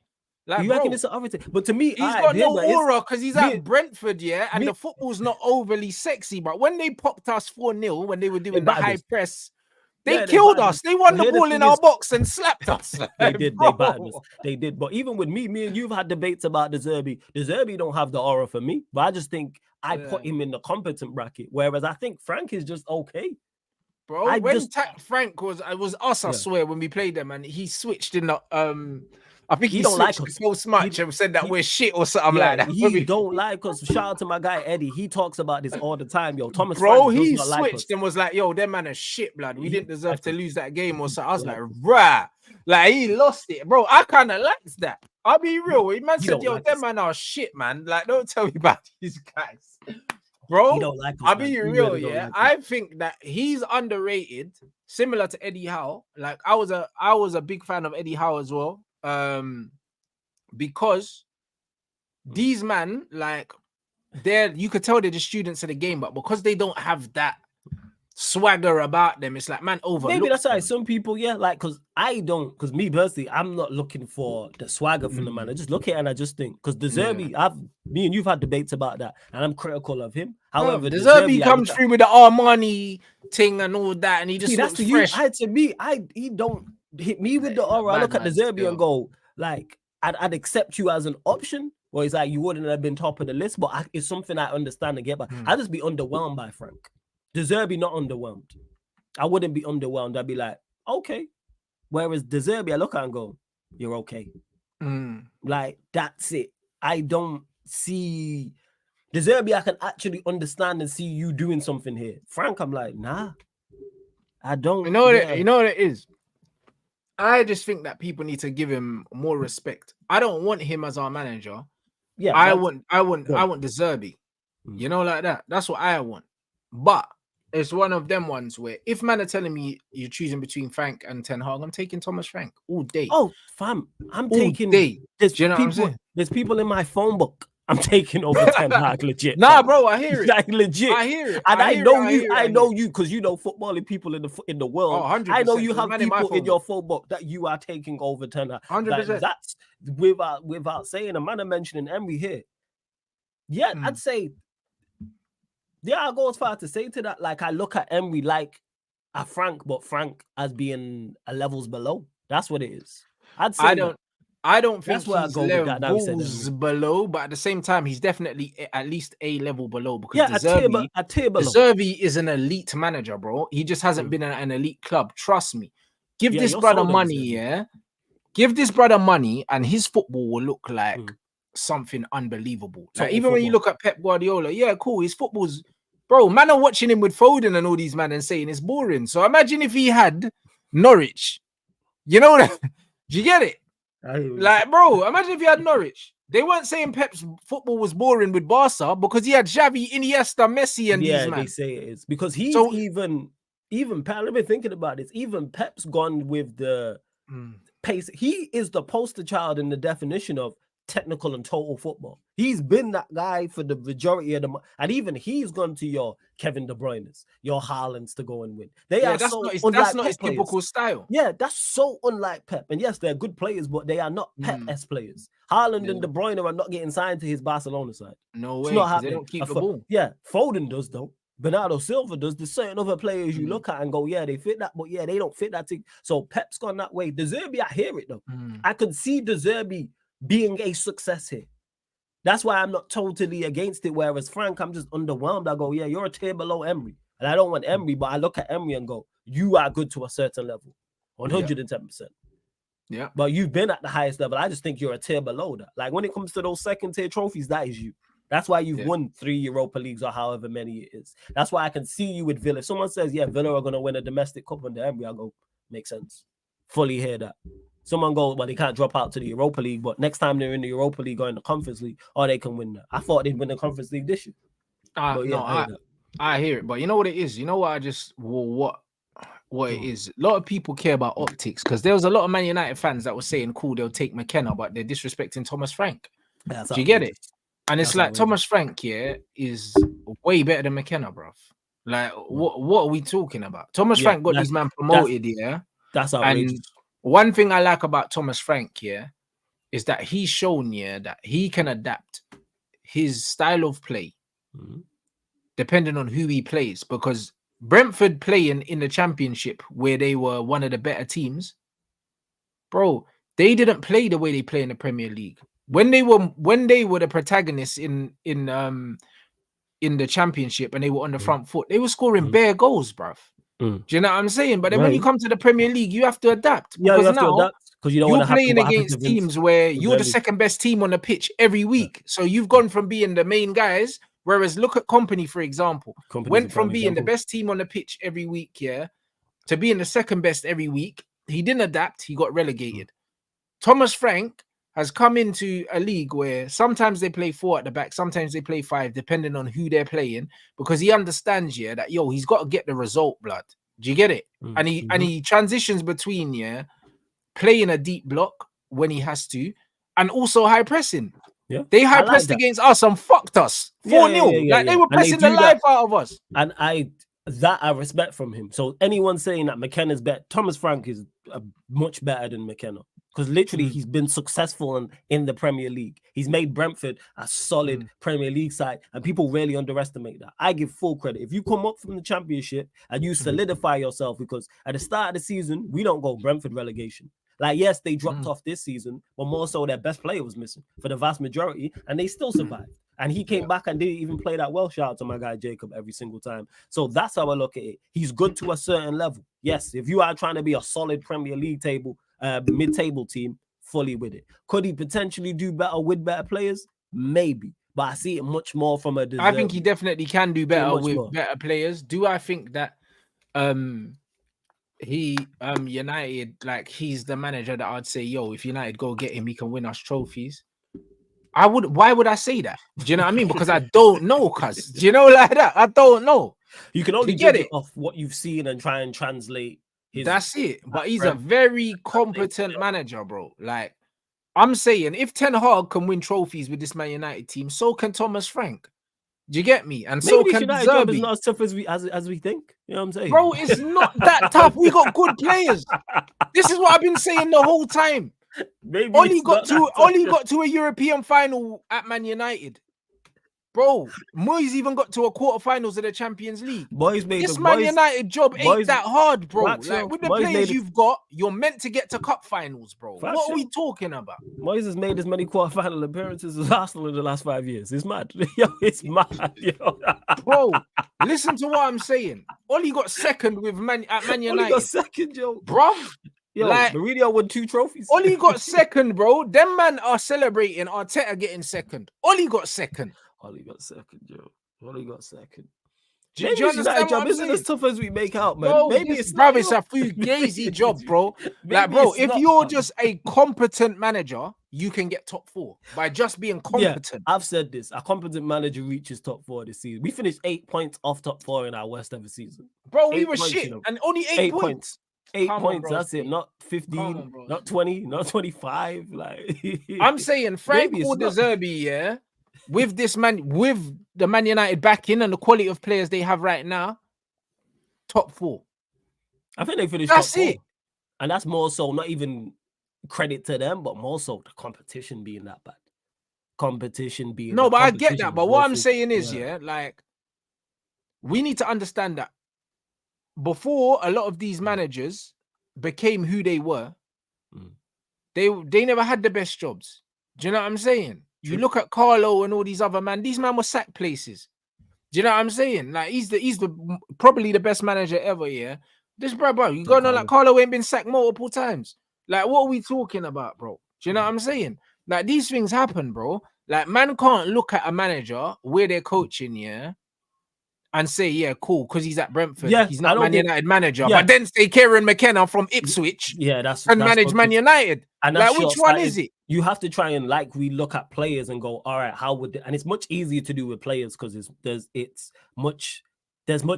Like, you reckon it's everything? But to me, he's got no aura because he's at Brentford, and the football's not overly sexy. But when they popped us 4-0, when they were doing the high press, they killed us. They won the ball in our box and slapped us. They did. They battered us. They did. But even with me and you've had debates about ZIRKZEE. ZIRKZEE don't have the aura for me. But I just think I put him in the competent bracket. Whereas I think Frank is just okay. Bro, Frank was us, I swear, when we played them, and he switched in the I think he don't like us post match and said that we're shit or something like that. He don't like us. Shout out to my guy Eddie. He talks about this all the time, yo. Thomas, bro, he switched and was like, "Yo, them man are shit, blood. We didn't deserve to lose that game or something." I was like, "Rah!" Like he lost it, bro. I kind of liked that. I'll be real. Man said, "Yo, them man are shit, man. Like, don't tell me about these guys." Bro, I'll be real, I think that he's underrated, similar to Eddie Howe. Like I was a big fan of Eddie Howe as well. because these man, like, you could tell they're the students of the game, but because they don't have that swagger about them, it's like, man, Maybe that's why them. some people, like, because me personally, I'm not looking for the swagger from the man. I just look at it and I just think, because ZIRKZEE, me and you've had debates about that, and I'm critical of him. However, ZIRKZEE comes through with the Armani thing and all that, and he just looks fresh. He don't hit me with the aura. I look at ZIRKZEE and go, like, I'd accept you as an option. Well, it's like you wouldn't have been top of the list, but it's something I understand and get by. I'd just be underwhelmed by Frank. ZIRKZEE not underwhelmed. I wouldn't be underwhelmed. I'd be like, okay. Whereas ZIRKZEE, I look at and go, you're okay. Like, that's it. I don't see ZIRKZEE. I can actually understand and see you doing something here. Frank, I'm like, nah. I don't. You know what it is? I just think that people need to give him more respect. I don't want him as our manager. Yeah, I want ZIRKZEE. You know, like that. That's what I want. But it's one of them ones where if man are telling me you're choosing between Frank and Ten Hag, I'm taking Thomas Frank all day. Oh, fam, I'm all taking day. There's people in my phone book. I'm taking over Ten Hag, legit. Nah, bro, I hear it. Like, legit. I hear it. And I know you because you know footballing people in the world. 100%. I know you have people in your phone book that you are taking over Ten Hag. 100%. That's without saying. A man are mentioning Emery here. Yeah, I'd say. Yeah, I'll go as far to say to that. Like, I look at Emery like a Frank, but Frank as being a levels below. That's what it is. I'd say I don't think he's levels below, but at the same time, he's definitely at least a level below, because ZIRKZEE is an elite manager, bro. He just hasn't been at an elite club. Trust me. Give this brother money, Give this brother money, and his football will look like something unbelievable. Like, even when you look at Pep Guardiola, cool, his football's, bro, man are watching him with Foden and all these men and saying it's boring. So imagine if he had Norwich. You know that? Do you get it? Like, bro, imagine if he had Norwich. They weren't saying Pep's football was boring with Barca because he had Xavi, Iniesta, Messi, and these men. They say it is because he's even Pep. I've been thinking about this. Even Pep's gone with the pace. He is the poster child in the definition of technical and total football. He's been that guy for the majority of the, and even he's gone to your Kevin De Bruyne's, your Haalands to go and win. That's not his typical style. Yeah, that's so unlike Pep. And yes, they're good players, but they are not Pep-esque players. Haaland and De Bruyne are not getting signed to his Barcelona side. No way, because they don't keep the ball. Yeah, Foden does though. Bernardo Silva does. There's certain other players you look at and go, yeah, they fit that, but yeah, they don't fit that thing. So Pep's gone that way. ZIRKZEE, I hear it though. I could see ZIRKZEE being a success here. That's why I'm not totally against it. Whereas Frank, I'm just underwhelmed. I go, yeah, you're a tier below Emery. And I don't want Emery, but I look at Emery and go, you are good to a certain level. 110%. Yeah. But you've been at the highest level. I just think you're a tier below that. Like when it comes to those second tier trophies, that is you. That's why you've won 3 Europa Leagues or however many it is. That's why I can see you with Villa. If someone says, yeah, Villa are going to win a domestic cup under Emery, I go, makes sense. Fully hear that. Someone goes, well, they can't drop out to the Europa League, but next time they're in the Europa League or in the Conference League, they can win that. I thought they'd win the Conference League this year. I hear it, but you know what it is? You know what what it is? A lot of people care about optics because there was a lot of Man United fans that were saying, cool, they'll take McKenna, but they're disrespecting Thomas Frank. Do you get it? And it's like Thomas Frank, is way better than McKenna, bruv. Like, what are we talking about? Thomas Frank got these man promoted, That's outrageous. And one thing I like about Thomas Frank, is that he's shown, that he can adapt his style of play depending on who he plays. Because Brentford playing in the Championship where they were one of the better teams, bro, they didn't play the way they play in the Premier League. When they were the protagonists in the Championship and they were on the front foot, they were scoring bare goals, bruv. Do you know what I'm saying? But then when you come to the Premier League, you have to adapt. Yeah, you have to adapt because you're playing against teams where you're the second best team on the pitch every week. So you've gone from being the main guys, whereas look at Company, for example. Went from being the best team on the pitch every week, to being the second best every week. He didn't adapt. He got relegated. Thomas Frank has come into a league where sometimes they play 4 at the back, sometimes they play 5, depending on who they're playing, because he understands, that he's got to get the result, blood. Do you get it? And he transitions between playing a deep block when he has to, and also high pressing. Yeah, They high I like pressed that. against us and fucked us 4-0. Like they were And they pressing the do that. life out of us. And I respect from him. So anyone saying that McKenna's better, Thomas Frank is much better than McKenna, because literally he's been successful in the Premier League. He's made Brentford a solid Premier League side, and people really underestimate that. I give full credit. If you come up from the Championship and you solidify yourself, because at the start of the season, we don't go Brentford relegation. Like, yes, they dropped off this season, but more so their best player was missing for the vast majority, and they still survived. And he came back and didn't even play that well. Shout out to my guy Jacob every single time. So that's how I look at it. He's good to a certain level. Yes, if you are trying to be a solid Premier League table, mid-table team, fully with it. Could he potentially do better with better players? Maybe. But I see it much more from a I think he definitely can do better with better players. Do I think that he United, like, he's the manager that I'd say, yo, if United go get him, he can win us trophies? I would. Why would I say that? Do you know what I mean? Because I don't know, cuz. Do you know, like that? I don't know. You can only get it off what you've seen and try and translate his. That's it. But he's a very competent manager, bro. Like, I'm saying, if Ten Hag can win trophies with this Man United team, so can Thomas Frank. Do you get me? And maybe so can United job is not as tough as we think. You know what I'm saying? Bro, it's not that tough. We got good players. This is what I've been saying the whole time. Maybe Only got to a European final at Man United. Bro, Moyes even got to a quarterfinals of the Champions League. This Man United job ain't that hard, bro. Like, with the players you've got, you're meant to get to cup finals, bro. What are we talking about? Moyes has made as many quarterfinal appearances as Arsenal in the last 5 years. It's mad. Yo, it's mad. Yo. Bro, listen to what I'm saying. Oli got second with Man United. Oli got second, yo. Bro. Yo, like, Mourinho won 2 trophies. Oli got second, bro. Them man are celebrating Arteta getting second. Oli got second. Oli got second, yo. Oli got second. Do you understand what I'm isn't as tough as we make out, man. Bro, maybe it's a fugazi job, bro. Like, bro, if you're just a competent manager, you can get top 4 by just being competent. Yeah, I've said this. A competent manager reaches top 4 this season. We finished 8 points off top 4 in our worst ever season. Bro, we were shit, and only 8 points. 8 points, that's it. Not 15, not 20, not 25. Like, I'm saying Frank or ZIRKZEE, yeah, with this man, with the Man United backing and the quality of players they have right now, top 4. I think they finished top 4. And that's more so not even credit to them, but more so the competition being that bad. Competition being no, but I get that. But what I'm saying is, like, we need to understand that before a lot of these managers became who they were, they never had the best jobs. Do you know what I'm saying? You look at Carlo and all these other men, these men were sacked places. Do you know what I'm saying? Like, he's the probably the best manager ever, yeah. This bro, you gotta know, like, Carlo ain't been sacked multiple times. Like, what are we talking about, bro? Do you know what I'm saying? Like, these things happen, bro. Like, man can't look at a manager where they're coaching, yeah, and say, yeah, cool, because he's at Brentford. Yeah, he's not Man United manager. Yeah. But then say Kieran McKenna from Ipswich that's manage Man United. And like, which one is it? You have to try and, like, we look at players and go, all right, how would and it's much easier to do with players because there's much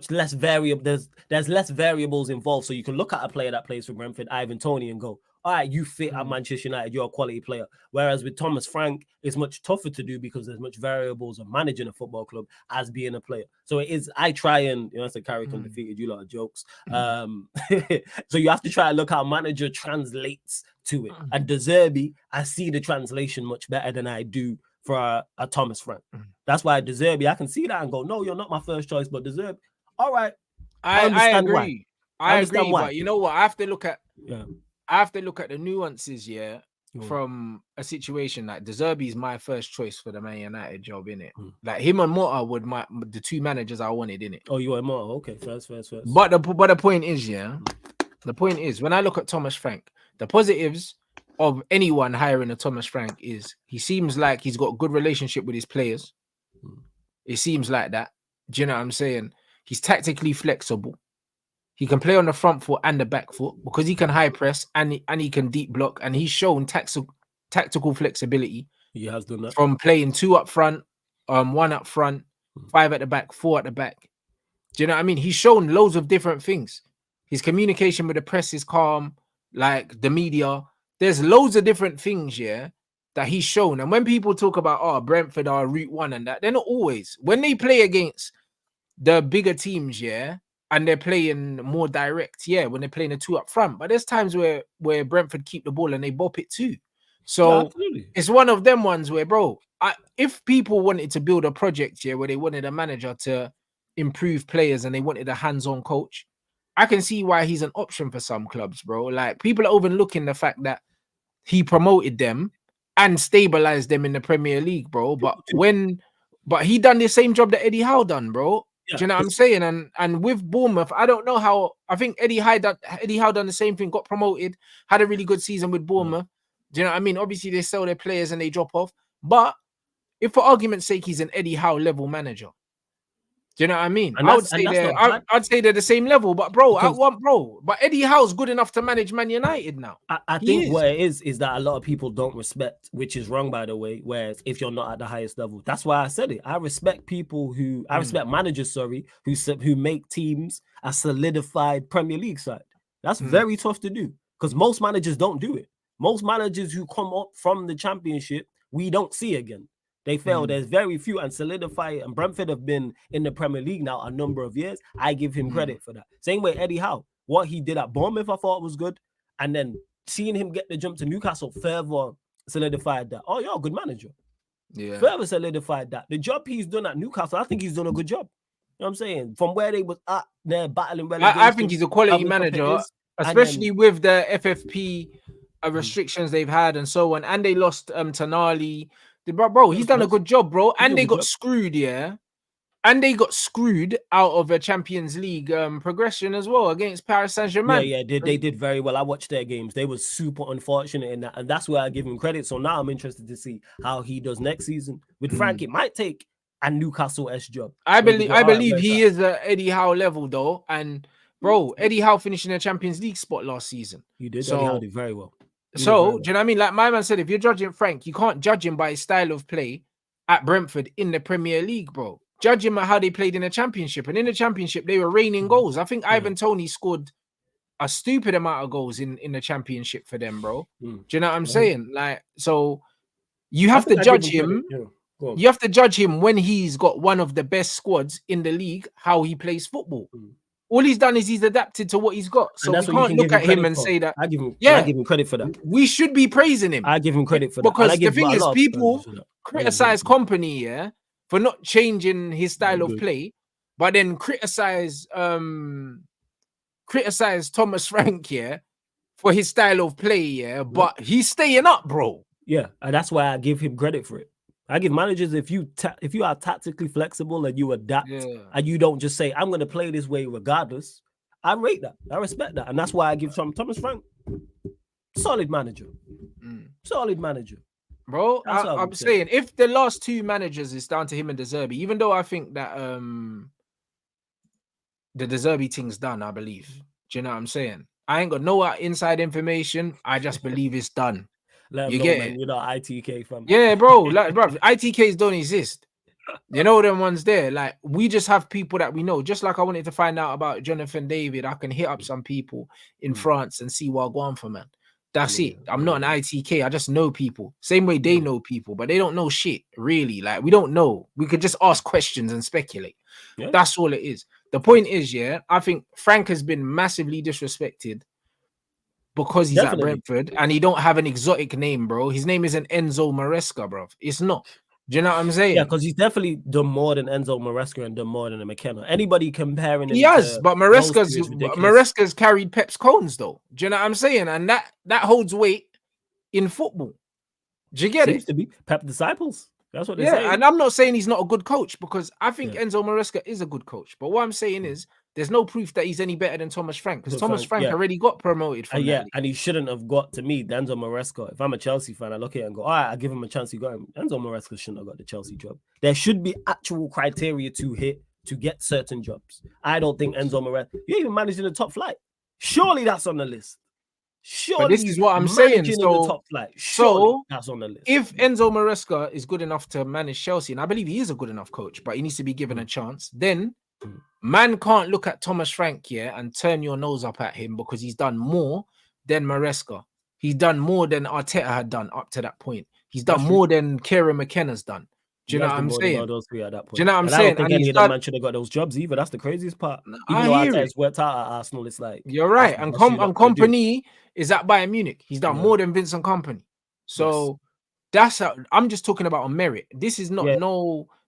less variable, there's less variables involved. So you can look at a player that plays for Brentford, Ivan Toney, and go, all right, you fit at Manchester United, you're a quality player. Whereas with Thomas Frank, it's much tougher to do because there's much variables of managing a football club as being a player. So it is, I try and, I said Carrick undefeated, you lot of jokes. So you have to try and look how manager translates to it. And ZIRKZEE, I see the translation much better than I do for a Thomas Frank. That's why ZIRKZEE, I can see that and go, no, you're not my first choice, but ZIRKZEE, all right. I agree. I agree, but you know what? I have to look at the nuances, from a situation like ZIRKZEE is my first choice for the Man United job, innit? Like, him and Mota would the 2 managers I wanted, innit? Oh, you want Mota? Okay, first. But the point is, the point is, when I look at Thomas Frank, the positives of anyone hiring a Thomas Frank is he seems like he's got a good relationship with his players. It seems like that. Do you know what I'm saying? He's tactically flexible. He can play on the front foot and the back foot because he can high press and he can deep block, and he's shown tactical flexibility. He has done that from playing 2 up front, 1 up front, 5 at the back, 4 at the back. Do you know what I mean? He's shown loads of different things. His communication with the press is calm, like the media. there's loads of different things, yeah, that he's shown. And when people talk about Brentford are route one and that, they're not always. When they play against the bigger teams, yeah, and they're playing more direct, yeah, when they're playing the two up front. But there's times where Brentford keep the ball and they bop it too. So it's one of them ones where, bro, if people wanted to build a project here where they wanted a manager to improve players and they wanted a hands-on coach, I can see why he's an option for some clubs, bro. Like, people are overlooking the fact that he promoted them and stabilized them in the Premier League, bro. But he done the same job that Eddie Howe done, bro. Do you know what I'm saying? And with Bournemouth, I don't know how. I think Eddie Howe done the same thing, got promoted, had a really good season with Bournemouth. Do you know what I mean? Obviously, they sell their players and they drop off. But if, for argument's sake, he's an Eddie Howe level manager, do you know what I mean? I'd say they're the same level, but bro, but Eddie Howe's good enough to manage Man United now. I think what it is that a lot of people don't respect, which is wrong, by the way, where if you're not at the highest level. That's why I said it. I respect I respect managers, who make teams a solidified Premier League side. That's very tough to do because most managers don't do it. Most managers who come up from the Championship, we don't see again. They fail. There's very few, and solidify it. And Brentford have been in the Premier League now a number of years. I give him credit for that. Same way Eddie Howe. What he did at Bournemouth, I thought was good. And then seeing him get the jump to Newcastle further solidified that. Oh, you're a good manager. Yeah. Further solidified that. The job he's done at Newcastle, I think he's done a good job. You know what I'm saying? From where they was at, they're battling relegation. I think he's a quality manager, especially with the FFP restrictions they've had and so on. And they lost Tonali. Bro, he's done a good job, bro. And they got screwed, yeah. And they got screwed out of a Champions League progression as well against Paris Saint-Germain. Yeah, they did very well. I watched their games. They were super unfortunate in that. And that's where I give him credit. So now I'm interested to see how he does next season. With Frank, it might take a Newcastle-esque job. I believe he is at Eddie Howe level, though. And, bro, Eddie Howe finished in a Champions League spot last season. He did. So, Eddie Howe did very well. Do you know what I mean? Like my man said, if you're judging Frank, you can't judge him by his style of play at Brentford in the Premier League, bro. Judge him at how they played in the Championship. And in the Championship, they were raining goals. I think Ivan Toney scored a stupid amount of goals in the Championship for them, bro. Do you know what I'm saying? Like, so you have to judge him. You have to judge him when he's got one of the best squads in the league, how he plays football. All he's done is he's adapted to what he's got. So we can't look at him and say that. I give him credit for that. We should be praising him. I give him credit for that. Because the thing is, people criticize Company, yeah, for not changing his style of play, but then criticize Thomas Frank, yeah, for his style of play, yeah, but he's staying up, bro. Yeah, and that's why I give him credit for it. I give managers, if you are tactically flexible and you adapt and you don't just say, I'm going to play this way regardless, I rate that. I respect that. And that's why I give Thomas Frank solid manager. Solid manager. Bro, I'm saying, if the last two managers is down to him and ZIRKZEE, even though I think that the ZIRKZEE thing's done, I believe. Do you know what I'm saying? I ain't got no inside information. I just believe it's done. You get it? You know, ITK fam. Yeah, bro. Like, bro, ITKs don't exist. You know them ones there. Like, we just have people that we know. Just like I wanted to find out about Jonathan David, I can hit up some people in France and see what I go on for, man. That's it. I'm not an ITK. I just know people. Same way they know people, but they don't know shit, really. Like, we don't know. We could just ask questions and speculate. Yeah. That's all it is. The point is, yeah, I think Frank has been massively disrespected because he's at Brentford and he don't have an exotic name, bro. His name isn't Enzo Maresca, bro. It's not. Do you know what I'm saying? Yeah, because he's definitely done more than Enzo Maresca and done more than a McKenna. Anybody comparing him, he has, but Maresca's carried Pep's cones, though. Do you know what I'm saying? And that holds weight in football. Do you get Seems to be Pep disciples. That's what they're saying. And I'm not saying he's not a good coach, because I think Enzo Maresca is a good coach. But what I'm saying is, there's no proof that he's any better than Thomas Frank, because Thomas Frank already got promoted from that league. And he shouldn't have got, to me, Enzo Maresca. If I'm a Chelsea fan, I look at it and go, all right, I give him a chance. He got him. Enzo Maresca shouldn't have got the Chelsea job. There should be actual criteria to hit to get certain jobs. I don't think Enzo Maresca, you even managed in the top flight. Surely that's on the list. Surely, but this is what I'm saying. So, top flight. Surely that's on the list. If Enzo Maresca is good enough to manage Chelsea, and I believe he is a good enough coach, but he needs to be given a chance, then man can't look at Thomas Frank here and turn your nose up at him because he's done more than Maresca. he's done more than Arteta had done up to that point. He's done That's more than Kieran McKenna's done. Do He you know has what done I'm more than all saying? those three at that Do you point. know what I'm And I don't saying? think And any he's of them done. man should have got those jobs either. That's the craziest part. Even I though hear Arteta's it. worked out at Arsenal, it's like You're that's right. the And best you're not gonna do. Company is at Bayern Munich. He's done Yeah. more than Vincent Company. So that's how I'm just talking about on merit. This is not Yeah.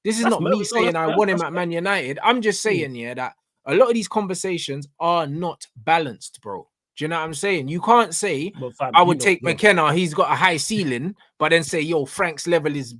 this is That's not me merit. No, saying that's I fair. want him That's at fair. Man United. I'm just saying, yeah, that a lot of these conversations are not balanced, bro. Do you know what I'm saying? You can't say But fam, I you would know, take yeah. McKenna, he's got a high ceiling, but then say, yo, Frank's level is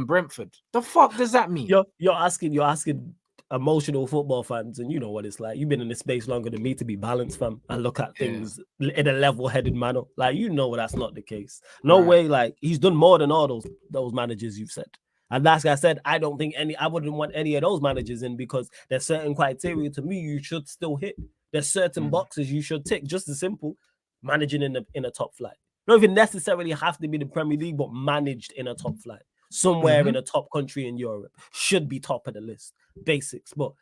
Brentford. The fuck does that mean? You're asking emotional football fans, and you know what it's like. You've been in this space longer than me to be balanced, fam, and look at things in a level-headed manner. Like, you know that's not the case. No way. Like, he's done more than all those managers you've said. And that's like I said, I don't think I wouldn't want any of those managers in, because there's certain criteria to me you should still hit. There's certain boxes you should tick. Just as simple, managing in a top flight. Don't even necessarily have to be the Premier League, but managed in a top flight. Somewhere in a top country in Europe should be top of the list. Basics. But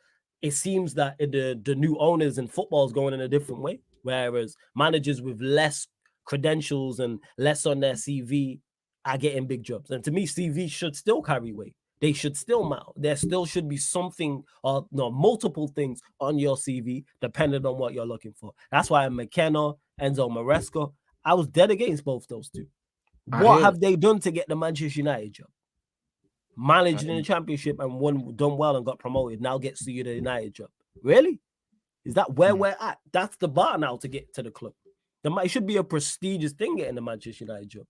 it seems that the new owners in football is going in a different way, whereas managers with less credentials and less on their CV are getting big jobs. And to me, CV should still carry weight. They should still matter. There still should be something or multiple things on your CV depending on what you're looking for. That's why McKenna, Enzo Maresca, I was dead against both those two. What have they done to get the Manchester United job? Managed in the Championship and done well and got promoted. Now gets to you the United job. Really? Is that where we're at? That's the bar now to get to the club. It should be a prestigious thing getting the Manchester United job.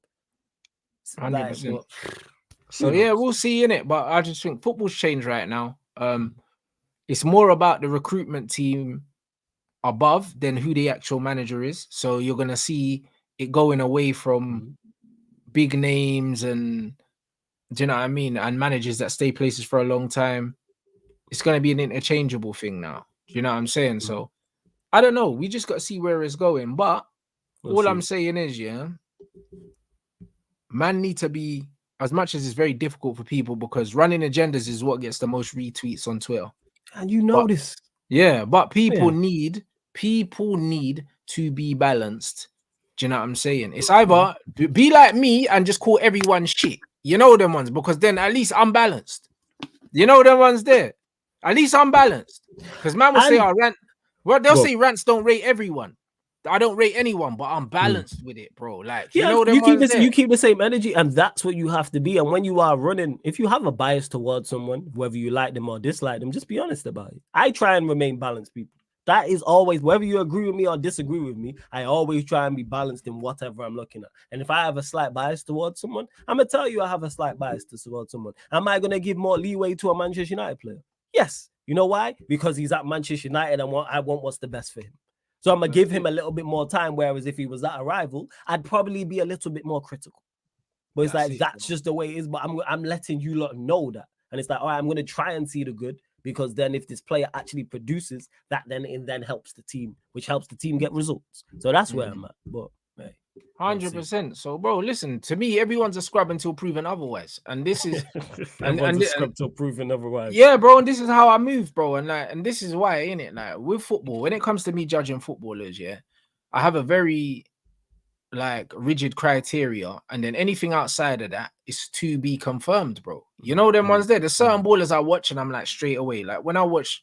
100%. So yeah, we'll see in it. But I just think football's changed right now. It's more about the recruitment team above than who the actual manager is. So you're gonna see it going away from big names and, do you know what I mean? And managers that stay places for a long time. It's gonna be an interchangeable thing now. Do you know what I'm saying? So I don't know. We just got to see where it's going. But all I'm saying is, yeah, man need to be, as much as it's very difficult for people because running agendas is what gets the most retweets on Twitter. And you know this. Yeah, but people need to be balanced. Do you know what I'm saying? It's either be like me and just call everyone shit. You know them ones, because then at least I'm balanced. You know them ones there. At least I'm balanced. Because man will say, they'll say rants don't rate everyone. I don't rate anyone, but I'm balanced with it, bro. Like, you know, you keep the same energy, and that's what you have to be. And when you are running, if you have a bias towards someone, whether you like them or dislike them, just be honest about it. I try and remain balanced, people. That is always, whether you agree with me or disagree with me, I always try and be balanced in whatever I'm looking at. And if I have a slight bias towards someone, I'm gonna tell you I have a slight bias towards someone. Am I gonna give more leeway to a Manchester United player? Yes. You know why? Because he's at Manchester United and I want what's the best for him. So I'm going to give him a little bit more time, whereas if he was at a rival, I'd probably be a little bit more critical. But it's that's just the way it is. But I'm letting you lot know that. And it's like, all right, I'm going to try and see the good, because then if this player actually produces, that then helps the team, which helps the team get results. So that's where I'm at. But hey, 100%. So, bro, listen, to me, everyone's a scrub until proven otherwise. And this is everyone's a scrub until proven otherwise. Yeah, bro, and this is how I move, bro. And this is why, innit? Like, with football, when it comes to me judging footballers, yeah, I have a very rigid criteria, and then anything outside of that is to be confirmed, bro. You know them ones there. There's certain ballers I watch and I'm like straight away. Like when I watch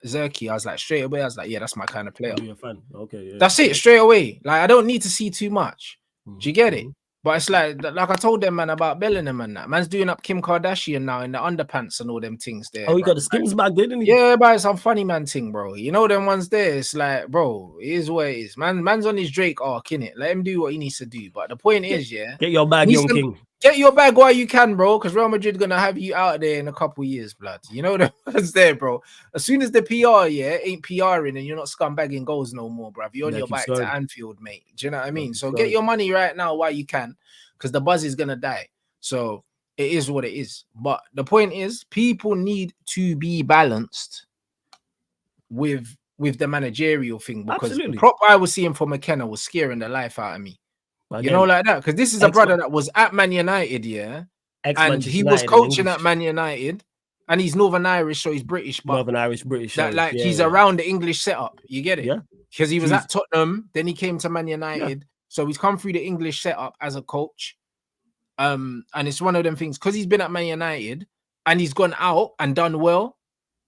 ZIRKZEE, I was like straight away, I was like, yeah, that's my kind of player. You're a fan. Okay, yeah. That's it, straight away. Like I don't need to see too much. Do you get it? But it's like I told them, man, about Bellingham and that. Man's doing up Kim Kardashian now in the underpants and all them things there. Oh, he got the skims back, didn't he? Yeah, but it's some funny man thing, bro. You know them ones there. It's like, bro, it is what it is. Man's on his Drake arc, innit? Let him do what he needs to do. But the point is, yeah, get your bag, young king. Get your bag while you can, bro, because Real Madrid gonna have you out there in a couple years, blood. You know the ones there, bro. As soon as the PR, ain't PRing and you're not scumbagging goals no more, bro. You're on your back to Anfield, mate. Do you know what I mean? So get your money right now while you can, because the buzz is gonna die. So it is what it is. But the point is, people need to be balanced with the managerial thing, because the prop I was seeing for McKenna was scaring the life out of me. Again, you know, like that, because this is a brother that was at Man United, yeah, and he was coaching at Man United, and he's Northern Irish, so he's British, but Northern Irish, British. That he's around the English setup. You get it? Yeah, because he was at Tottenham, then he came to Man United. So he's come through the English setup as a coach. And it's one of them things because he's been at Man United and he's gone out and done well.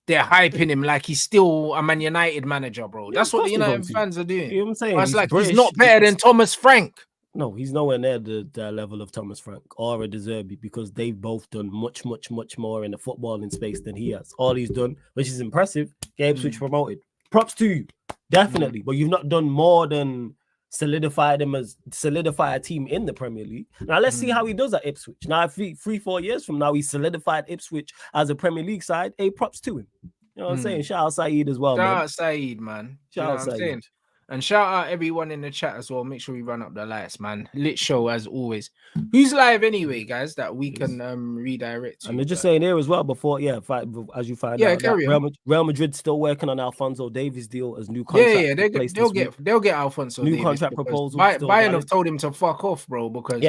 They're hyping him like he's still a Man United manager, bro. Yeah, That's of what course the they're United going to. fans are doing. You know what I'm saying? It's He's like British. he's not better than Thomas Frank. No, he's nowhere near the level of Thomas Frank or a ZIRKZEE because they've both done much more in the footballing space than he has. All he's done, which is impressive, get Ipswich promoted. Props to you, definitely. But you've not done more than solidify a team in the Premier League. Now let's see how he does at Ipswich. Now, if 3-4 years from now he solidified Ipswich as a Premier League side, props to him. You know what I'm saying? Shout out Saeed as well, Shout man. out Saeed, man. Shout out Saeed. Saying? And shout out everyone in the chat as well. Make sure we run up the lights, man. Lit show as always. Who's live anyway, guys, that we can redirect to? And they're just saying here as well before, as you find out, that Real Madrid still working on Alphonso Davies' deal as new contract. They'll get Alphonso new Davies contract proposal. Bayern have told him to fuck off, bro, because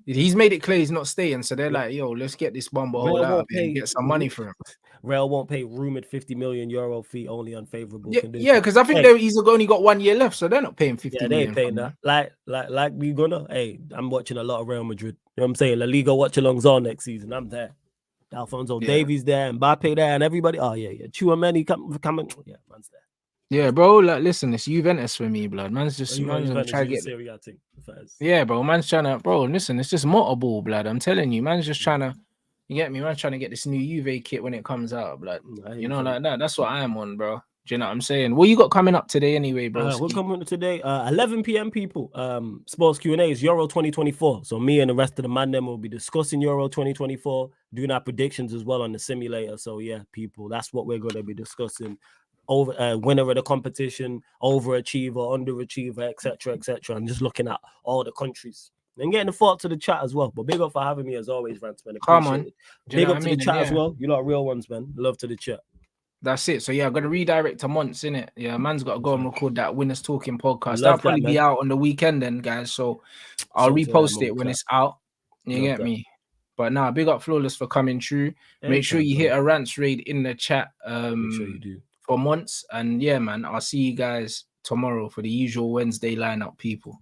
he's made it clear he's not staying. So they're like, yo, let's get this bumble hole out and get some money for him. Real won't pay rumored €50 million fee only on favorable conditions. Yeah, because I think he's only got 1 year left, so they're not paying 50 million. They ain't paying that. Like we gonna. I'm watching a lot of Real Madrid. You know what I'm saying? La Liga watch-alongs on next season. I'm there. Alphonso Davies there, Mbappe there, and everybody. Oh yeah. Chouameni coming. Yeah, man's there. Yeah, bro. Like, listen, it's Juventus for me, blood. Man's gonna try to get. Yeah, bro. Man's trying to, bro. Listen, it's just motorball, blood. I'm telling you, man's just trying to. You get me? Man's trying to get this new Juve kit when it comes out, blood. You know, like that. That's what I am on, bro. Do you know what I'm saying? What you got coming up today, anyway, bro? We're coming today, 11 p.m. people. Sports Q&A is Euro 2024. So me and the rest of the man them will be discussing Euro 2024, doing our predictions as well on the simulator. So yeah, people, that's what we're going to be discussing. Over winner of the competition, overachiever, underachiever, etc., and just looking at all the countries and getting the thoughts of the chat as well. But big up for having me as always, Rants, man. Come on, big up to the chat as well. You lot real ones, man. Love to the chat. That's it. So yeah, I'm gonna redirect to Monts, innit? Yeah, man's got to go and record that Winners Talking podcast. That'll probably be out on the weekend then, guys. So I'll repost it when it's out. You get me? But now, big up Flawless for coming through. Make sure you hit a Rants raid in the chat. Make sure you do. For Monts. And yeah, man, I'll see you guys tomorrow for the usual Wednesday lineup, people.